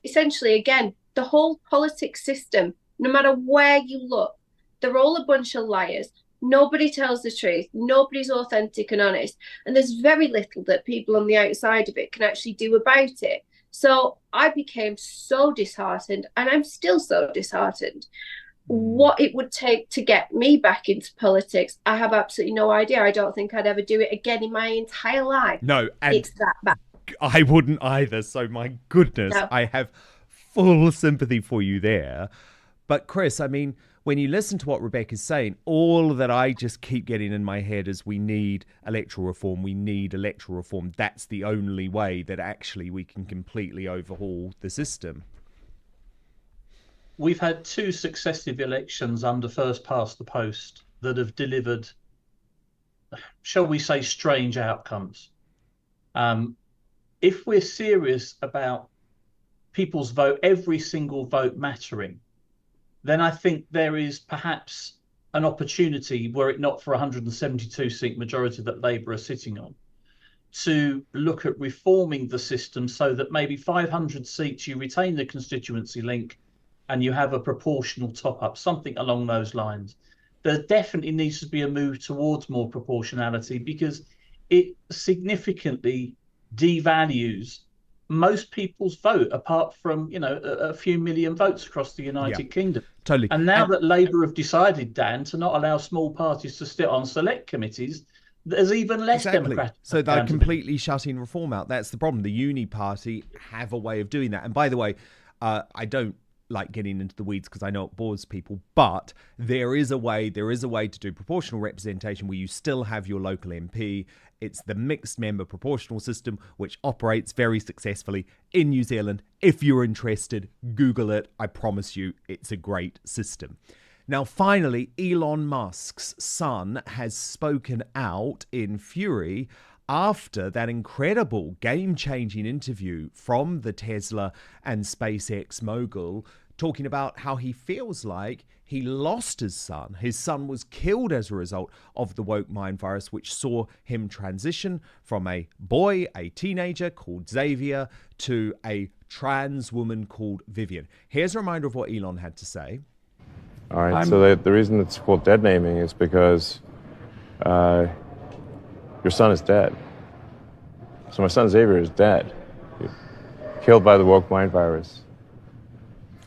essentially, again, the whole politics system, no matter where you look, they're all a bunch of liars. Nobody tells the truth. Nobody's authentic and honest. And there's very little that people on the outside of it can actually do about it. So I became so disheartened, and I'm still so disheartened. What it would take to get me back into politics, I have absolutely no idea. I don't think I'd ever do it again in my entire life. No, and it's that bad. I wouldn't either. So my goodness, no. I have full sympathy for you there. But Chris, I mean, when you listen to what Rebecca's saying, all that I just keep getting in my head is we need electoral reform. We need electoral reform. That's the only way that actually we can completely overhaul the system. We've had 2 successive elections under first past the post that have delivered, shall we say, strange outcomes. If we're serious about people's vote, every single vote mattering, then I think there is perhaps an opportunity, were it not for a 172-seat majority that Labour are sitting on, to look at reforming the system so that maybe 500 seats you retain the constituency link and you have a proportional top-up, something along those lines. There definitely needs to be a move towards more proportionality because it significantly devalues most people's vote, apart from, you know, a few million votes across the United Kingdom. Totally. And now that Labour have decided, Dan, to not allow small parties to sit on select committees, there's even less democratic. So they're completely shutting reform out. That's the problem. The Uni Party have a way of doing that. And by the way, I don't like getting into the weeds because I know it bores people, but there is a way to do proportional representation where you still have your local MP. It's the mixed member proportional system, which operates very successfully in New Zealand. If you're interested, Google it. I promise you, it's a great system. Now, finally, Elon Musk's son has spoken out in fury after that incredible game-changing interview from the Tesla and SpaceX mogul, talking about how he feels like he lost his son. His son was killed as a result of the woke mind virus, which saw him transition from a boy, a teenager called Xavier, to a trans woman called Vivian. Here's a reminder of what Elon had to say. All right, so the reason it's called dead naming is because your son is dead. So my son Xavier is dead, killed by the woke mind virus.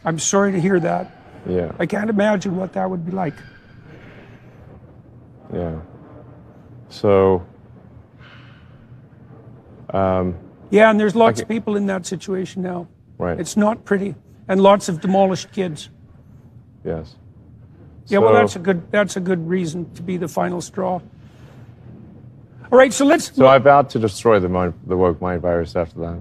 I'm sorry to hear that. Yeah. I can't imagine what that would be like. Yeah. So. Yeah, and there's lots of people in that situation now. Right. It's not pretty, and lots of demolished kids. Yes. Yeah, well, that's a good reason to be the final straw. All right, so let's. So I vowed to destroy the woke mind virus after that.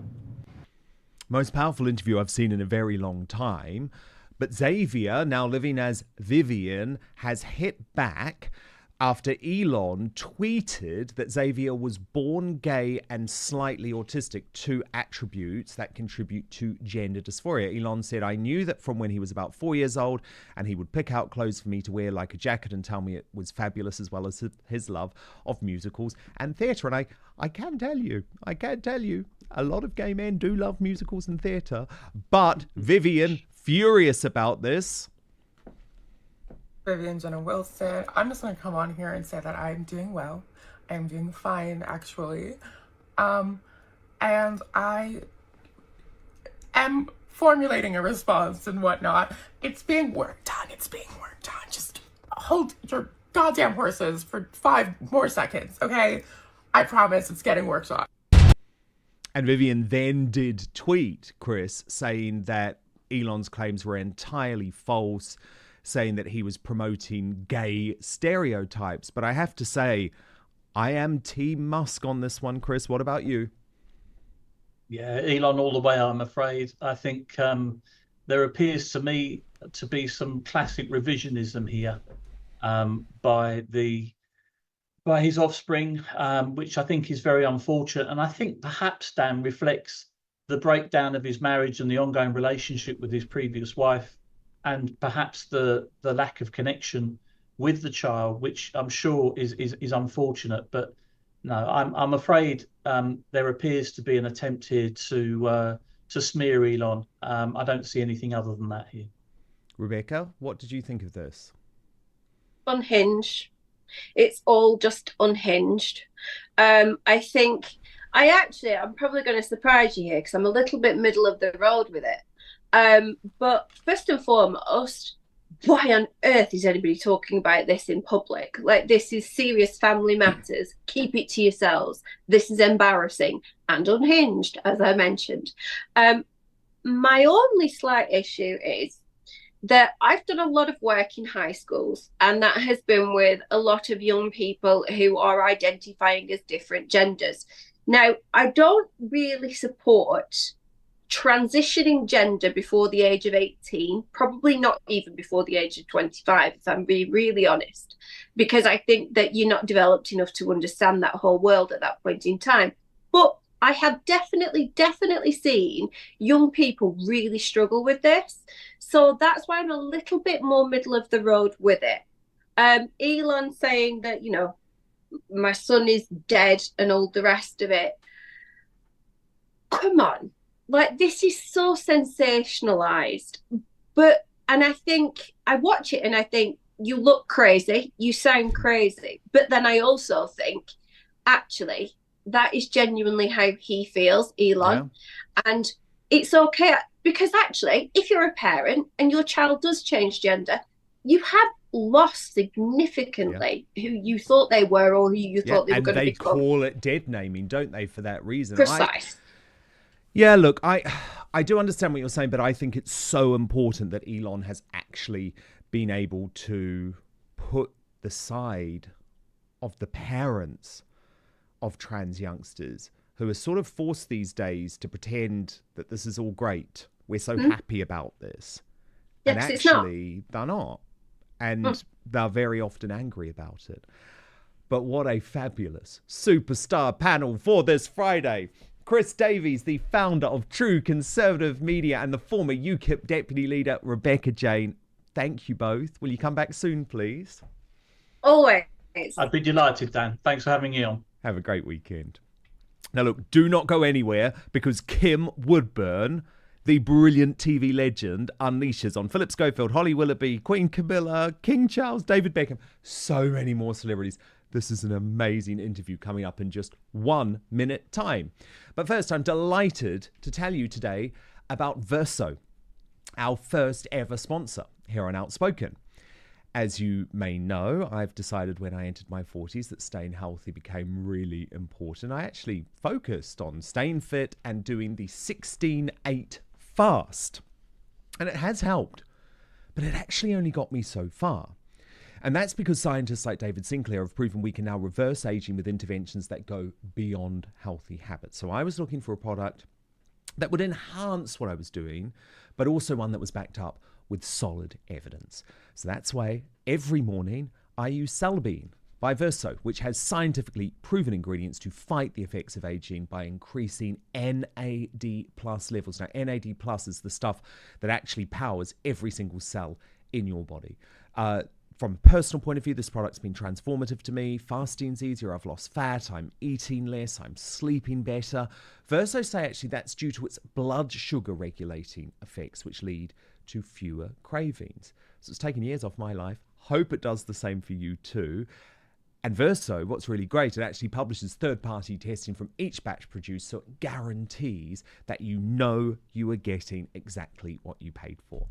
Most powerful interview I've seen in a very long time. But Xavier, now living as Vivian, has hit back after Elon tweeted that Xavier was born gay and slightly autistic, two attributes that contribute to gender dysphoria. Elon said, I knew that from when he was about 4 years old, and he would pick out clothes for me to wear like a jacket and tell me it was fabulous, as well as his love of musicals and theatre. And I can tell you, a lot of gay men do love musicals and theatre. But Vivian, furious about this. Vivian Jenna Wilson. I'm just going to come on here and say that I'm doing well. I'm doing fine, actually. And I am formulating a response and whatnot. It's being worked on. Just hold your goddamn horses for 5 more seconds, okay? I promise it's getting worked on. And Vivian then did tweet, Chris, saying that Elon's claims were entirely false, saying that he was promoting gay stereotypes. But I have to say, I am Team Musk on this one, Chris. What about you? Yeah, Elon all the way, I'm afraid. I think there appears to me to be some classic revisionism here by his offspring, which I think is very unfortunate. And I think perhaps, Dan, reflects the breakdown of his marriage and the ongoing relationship with his previous wife, and perhaps the lack of connection with the child, which I'm sure is unfortunate. But no, I'm afraid there appears to be an attempt here to smear Elon. I don't see anything other than that here. Rebecca, what did you think of this? Unhinged. It's all just unhinged. I think I'm probably going to surprise you here because I'm a little bit middle of the road with it. But first and foremost, why on earth is anybody talking about this in public? Like, this is serious family matters. Keep it to yourselves. This is embarrassing and unhinged, as I mentioned. My only slight issue is that I've done a lot of work in high schools, and that has been with a lot of young people who are identifying as different genders. Now, I don't really support transitioning gender before the age of 18, probably not even before the age of 25, if I'm being really honest, because I think that you're not developed enough to understand that whole world at that point in time. But I have definitely seen young people really struggle with this. So that's why I'm a little bit more middle of the road with it. Elon saying that, my son is dead and all the rest of it. Come on. Like, this is so sensationalized. And I think I watch it and I think, you look crazy, you sound crazy. But then I also think, actually, that is genuinely how he feels, Elon. Yeah. And it's okay, because actually, if you're a parent and your child does change gender, you have lost significantly who you thought they were or who you thought they were going to become. And they call it dead naming, don't they, for that reason? Precise. Yeah, look, I do understand what you're saying, but I think it's so important that Elon has actually been able to put the side of the parents of trans youngsters who are sort of forced these days to pretend that this is all great. We're so happy about this. Yes, and actually, they're not. And they're very often angry about it. But what a fabulous superstar panel for this Friday. Chris Davies, the founder of True Conservative Media, and the former UKIP deputy leader, Rebecca Jane. Thank you both. Will you come back soon, please? Always. I'd be delighted, Dan. Thanks for having me on. Have a great weekend. Now, look, do not go anywhere, because Kim Woodburn, the brilliant TV legend, unleashes on Philip Schofield, Holly Willoughby, Queen Camilla, King Charles, David Beckham, so many more celebrities. This is an amazing interview coming up in just 1 minute time. But first, I'm delighted to tell you today about Verso, our first ever sponsor here on Outspoken. As you may know, I've decided when I entered my 40s that staying healthy became really important. I actually focused on staying fit and doing the 16-8 fast. And it has helped, but it actually only got me so far. And that's because scientists like David Sinclair have proven we can now reverse aging with interventions that go beyond healthy habits. So I was looking for a product that would enhance what I was doing, but also one that was backed up with solid evidence. So that's why every morning I use Celebean by Verso, which has scientifically proven ingredients to fight the effects of aging by increasing NAD+ levels. Now, NAD+ is the stuff that actually powers every single cell in your body. From a personal point of view, this product's been transformative to me. Fasting's easier, I've lost fat, I'm eating less, I'm sleeping better. Verso say actually that's due to its blood sugar regulating effects, which lead to fewer cravings. So it's taken years off my life. Hope it does the same for you too. And Verso, what's really great, it actually publishes third-party testing from each batch produced, so it guarantees that you know you are getting exactly what you paid for.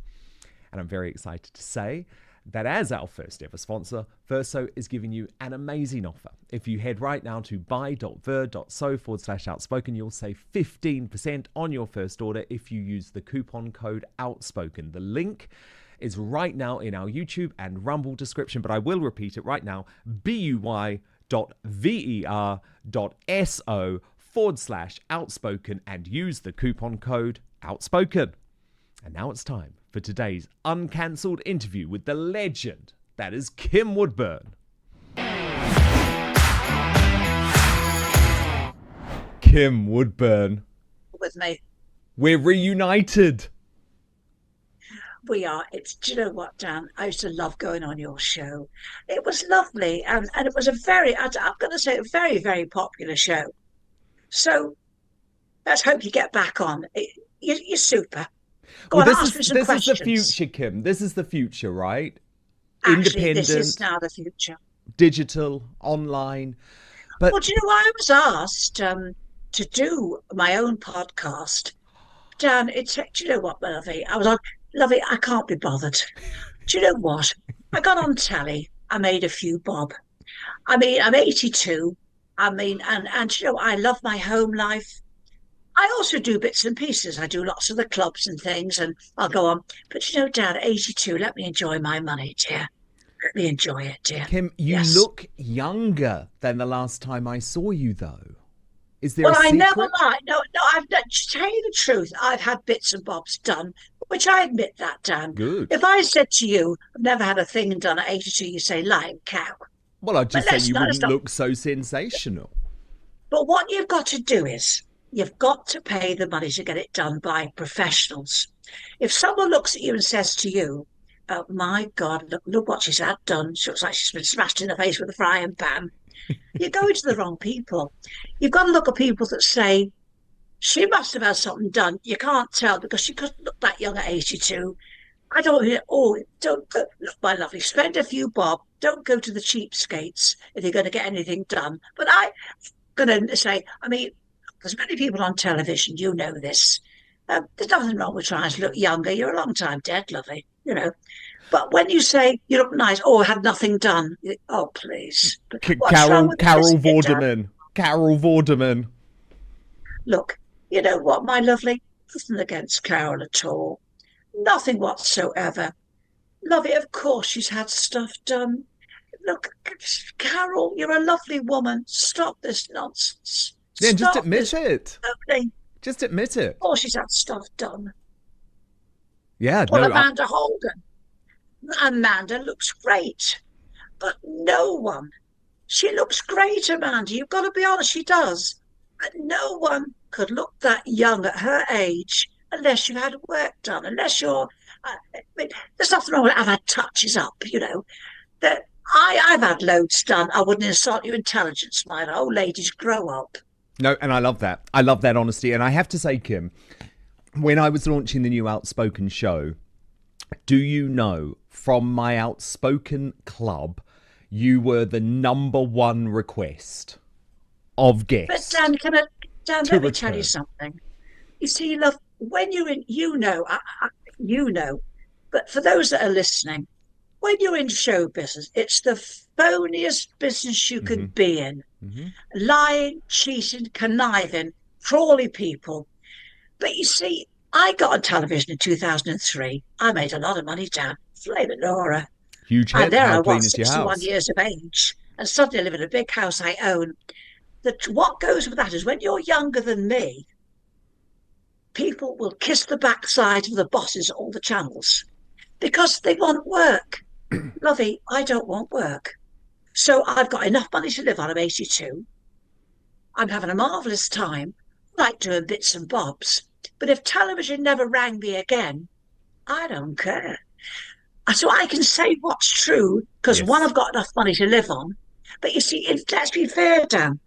And I'm very excited to say that as our first ever sponsor, Verso is giving you an amazing offer. If you head right now to buy.ver.so/outspoken, you'll save 15% on your first order if you use the coupon code Outspoken. The link is right now in our YouTube and Rumble description, but I will repeat it right now, buy.ver.so/outspoken and use the coupon code Outspoken. And now it's time for today's uncancelled interview with the legend that is Kim Woodburn. Kim Woodburn. With me. We're reunited. We are. Do you know what, Dan? I used to love going on your show. It was lovely. And it was I'm going to say, a very, very popular show. So let's hope you get back on. You're super. Well, this is the future, Kim. This is the future, right? Actually, Independent. This is now the future. Digital, online. But well, do you know, I was asked to do my own podcast. Dan, do you know what, Lovey? I was like, Lovey, I can't be bothered. Do you know what? I got on telly. I made a few bob. I mean, I'm 82. I mean, and you know, I love my home life. I also do bits and pieces. I do lots of the clubs and things, and I'll go on. But you know, Dad, 82, let me enjoy my money, dear. Let me enjoy it, dear. Kim, you look younger than the last time I saw you, though. Is there a secret? I never mind. No, to tell you the truth, I've had bits and bobs done, which I admit that, Dan. Good. If I said to you, I've never had a thing done at 82, you say, lying cow. Well, I'd just say you wouldn't look so sensational. But what you've got to do is, you've got to pay the money to get it done by professionals. If someone looks at you and says to you, oh my God, look what she's had done. She looks like she's been smashed in the face with a frying pan. You're going to the wrong people. You've got to look at people that say, she must have had something done. You can't tell because she couldn't look that young at 82. I don't look, my lovely, spend a few bob. Don't go to the cheapskates if you're going to get anything done. But I'm going to say, I mean, there's many people on television, you know this. There's nothing wrong with trying to look younger. You're a long time dead, lovey, you know. But when you say you look nice, I had nothing done. Oh, please. Carol Vorderman. Carol Vorderman. Look, you know what, my lovely? Nothing against Carol at all. Nothing whatsoever. Lovey, of course she's had stuff done. Look, Carol, you're a lovely woman. Stop this nonsense. Yeah, just admit it. Lovely. Just admit it. Oh, she's had stuff done. Yeah, well, Amanda Holden. Amanda looks great, but no one. She looks great, Amanda. You've got to be honest, she does. But no one could look that young at her age unless you've had work done, unless you're... I mean, there's nothing wrong with it. I've had touches up, you know. That I've had loads done. I wouldn't insult your intelligence, my old ladies. Grow up. No, and I love that. I love that honesty. And I have to say, Kim, when I was launching the new Outspoken show, do you know, from my Outspoken club, you were the #1 request of guests. But Dan, let me tell you something. You see, love, when you're in, you know, but for those that are listening, when you're in show business, it's the phoniest business you can be in. Lying, cheating, conniving, crawly people. But you see, I got on television in 2003. I made a lot of money, Dan. Flaming Laura. Huge hit. And there How I clean was, is your 61 house? years of age, and suddenly I live in a big house I own. What goes with that is when you're younger than me, people will kiss the backside of the bosses at all the channels because they want work. Lovey, I don't want work. So I've got enough money to live on. I'm 82. I'm having a marvellous time. I like doing bits and bobs. But if television never rang me again, I don't care. So I can say what's true because, one, I've got enough money to live on. But you see, let's be fair, Dan.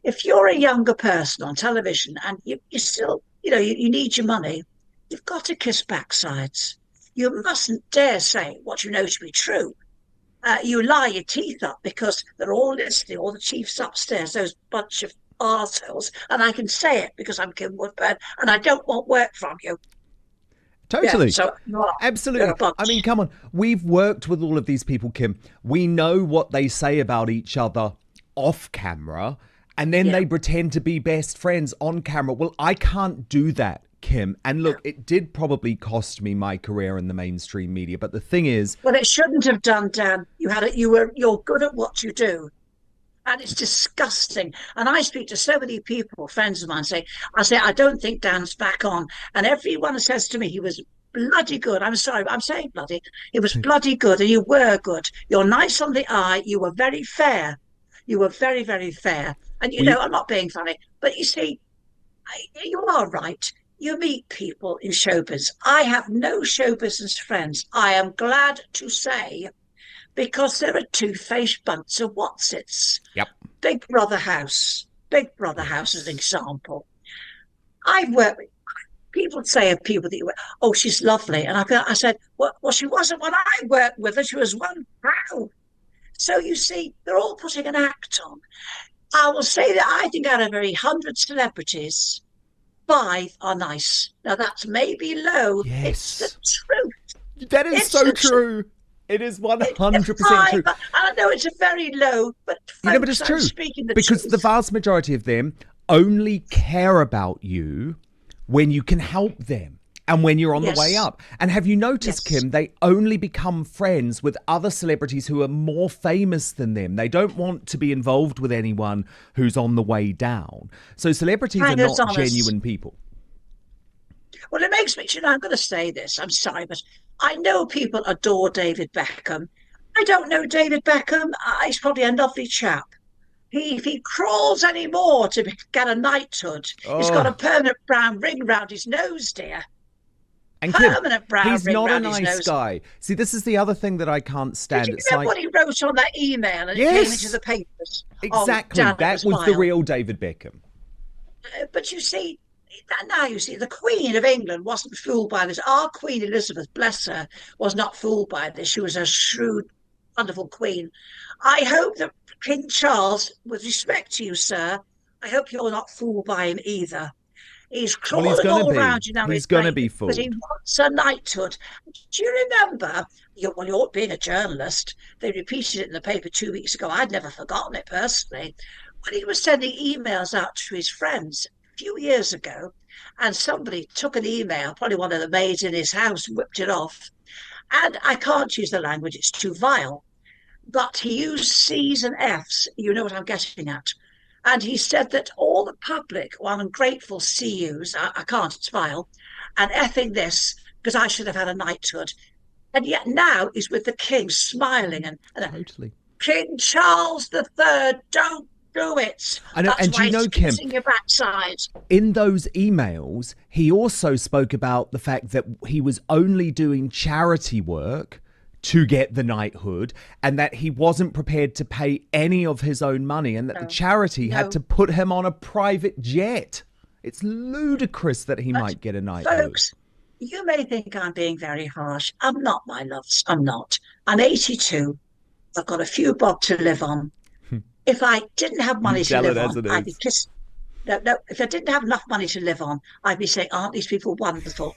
If you're a younger person on television and you still, you need your money, you've got to kiss backsides. You mustn't dare say what you know to be true. You lie your teeth up because they're all listening, all the chiefs upstairs, those bunch of arseholes. And I can say it because I'm Kim Woodburn and I don't want work from you. Totally. Yeah, so, absolutely. I mean, come on. We've worked with all of these people, Kim. We know what they say about each other off camera, and then they pretend to be best friends on camera. Well, I can't do that, Kim. And look, it did probably cost me my career in the mainstream media. But the thing is... Well, it shouldn't have done, Dan. You're good at what you do. And it's disgusting. And I speak to so many people, friends of mine, I don't think Dan's back on. And everyone says to me, he was bloody good. I'm sorry, I'm saying bloody. He was bloody good, and you were good. You're nice on the eye. You were very fair. You were very, very fair. And, I'm not being funny. But you see, you are right. You meet people in showbiz. I have no show business friends. I am glad to say, because there are two-faced bunts of whatsits. Yep. Big Brother House. Big Brother House is an example. I've worked with people say of people that you work, oh, she's lovely. And I said, well, she wasn't when I worked with her. She was one proud. So you see, they're all putting an act on. I will say that I think out of every 100 celebrities, 5 are nice. Now, that's maybe low. Yes. It's the truth. That is so true. It is 100% true. I know it's a very low, but folks, but it's true. Because the vast majority of them only care about you when you can help them and when you're on the way up. And have you noticed, Kim, they only become friends with other celebrities who are more famous than them. They don't want to be involved with anyone who's on the way down. So celebrities are not genuine people. Well, it makes me, I'm going to say this. I'm sorry, but I know people adore David Beckham. I don't know David Beckham. He's probably a lovely chap. If he crawls anymore to get a knighthood, he's got a permanent brown ring round his nose, dear. And Kim, permanent brown he's ring not a round his nice nose. guy. See, this is the other thing that I can't stand. Did you remember what he wrote on that email and it came into the papers? Exactly. Oh, that was the real David Beckham. But you see, now you see, the Queen of England wasn't fooled by this. Our Queen Elizabeth, bless her, was not fooled by this. She was a shrewd, wonderful queen. I hope that King Charles, with respect to you, sir, I hope you're not fooled by him either. He's crawling all around you now. He's going to be fooled. But he wants a knighthood. Do you remember, you're being a journalist, they repeated it in the paper 2 weeks ago. I'd never forgotten it personally. When he was sending emails out to his friends a few years ago, and somebody took an email, probably one of the maids in his house, whipped it off. And I can't use the language, it's too vile. But he used C's and F's, you know what I'm getting at. And he said that all the public were ungrateful CUs, I can't, it's vile, and effing this, because I should have had a knighthood. And yet now he's with the king, smiling. And totally. King Charles III, don't do it. I know, That's and why you know, he's Kim, kissing your backside. in those emails, he also spoke about the fact that he was only doing charity work to get the knighthood, and that he wasn't prepared to pay any of his own money, and that the charity had to put him on a private jet. It's ludicrous that he might get a knighthood. Folks, you may think I'm being very harsh. I'm not, my loves. I'm not. I'm 82. I've got a few bob to live on. If I didn't have money to live on, I'd be kissed. No, if I didn't have enough money to live on, I'd be saying, aren't these people wonderful?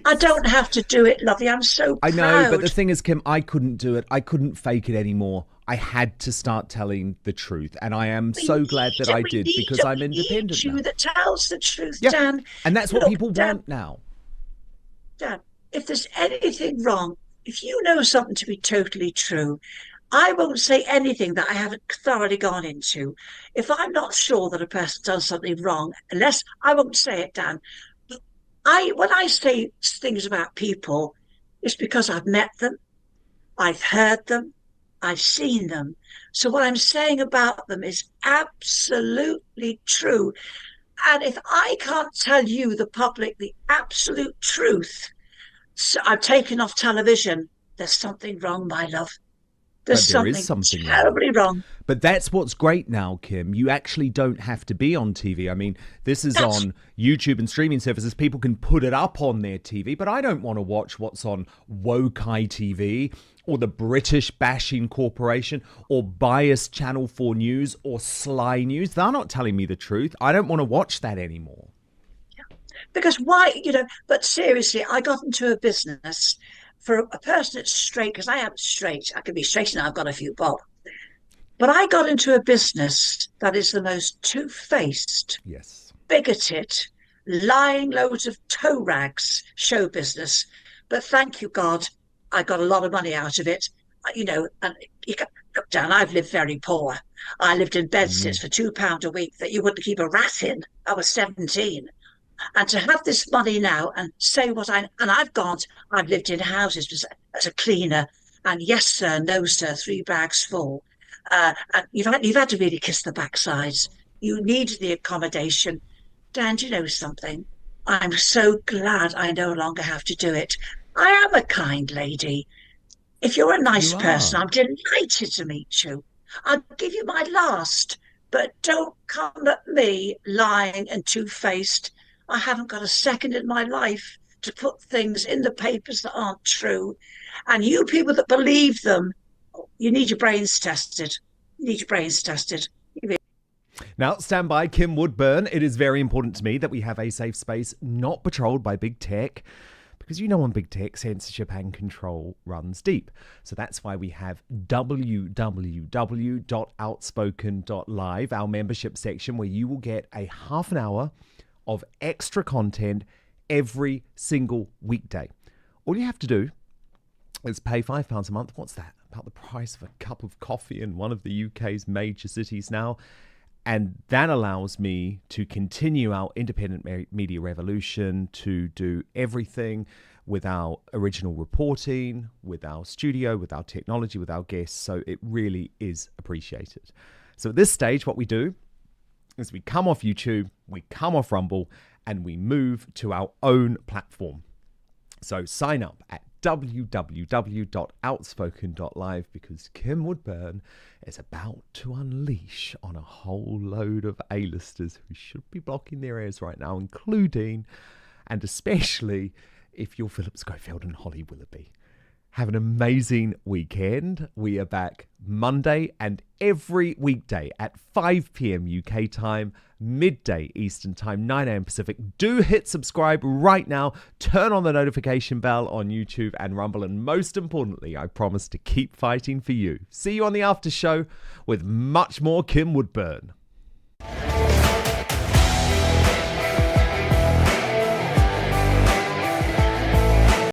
I don't have to do it, lovey. I'm so proud. I know, but the thing is, Kim, I couldn't do it. I couldn't fake it anymore. I had to start telling the truth, and I am so glad that I did, because I'm independent now. That tells the truth, Yeah. Dan. And that's what people want now. Dan, if there's anything wrong, if you know something to be totally true, I won't say anything that I haven't thoroughly gone into. If I'm not sure that a person's done something wrong, I won't say it, Dan. When I say things about people, it's because I've met them, I've heard them, I've seen them. So what I'm saying about them is absolutely true. And if I can't tell you, the public, the absolute truth, so I'm taken off television, there's something wrong, my love. There's something terribly wrong. But that's what's great now, Kim. You actually don't have to be on TV. I mean, this is on YouTube and streaming services. People can put it up on their TV, but I don't want to watch what's on Woke TV or the British Bashing Corporation or biased Channel 4 News or Sly News. They're not telling me the truth. I don't want to watch that anymore. Because why, but seriously, I got into a business for a person that's straight, because I am straight. I can be straight and I've got a few bob. But I got into a business that is the most two-faced, bigoted, lying loads of toe rags show business. But thank you, God, I got a lot of money out of it. And look, Dan, I've lived very poor. I lived in bedsits for £2 a week that you wouldn't keep a rat in. I was 17. And to have this money now and say I've lived in houses as a cleaner, and yes, sir, no, sir, 3 bags full. And you've had to really kiss the backsides. You need the accommodation. Dan, do you know something? I'm so glad I no longer have to do it. I am a kind lady. If you're a nice person, I'm delighted to meet you. I'll give you my last, but don't come at me lying and two-faced. I haven't got a second in my life to put things in the papers that aren't true. And you people that believe them, you need your brains tested. Now, stand by, Kim Woodburn. It is very important to me that we have a safe space not patrolled by big tech, because on big tech, censorship and control runs deep. So that's why we have www.outspoken.live, our membership section, where you will get a half an hour of extra content every single weekday. All you have to do is pay £5 a month. What's that? About the price of a cup of coffee in one of the UK's major cities now. And that allows me to continue our independent media revolution, to do everything with our original reporting, with our studio, with our technology, with our guests. So it really is appreciated. So at this stage, what we do is we come off YouTube, we come off Rumble, and we move to our own platform. So sign up at www.outspoken.live, because Kim Woodburn is about to unleash on a whole load of A-listers who should be blocking their ears right now, including and especially if you're Philip Schofield and Holly Willoughby. Have an amazing weekend. We are back Monday and every weekday at 5 p.m. UK time, midday Eastern time, 9 a.m. Pacific. Do hit subscribe right now. Turn on the notification bell on YouTube and Rumble. And most importantly, I promise to keep fighting for you. See you on the after show with much more Kim Woodburn.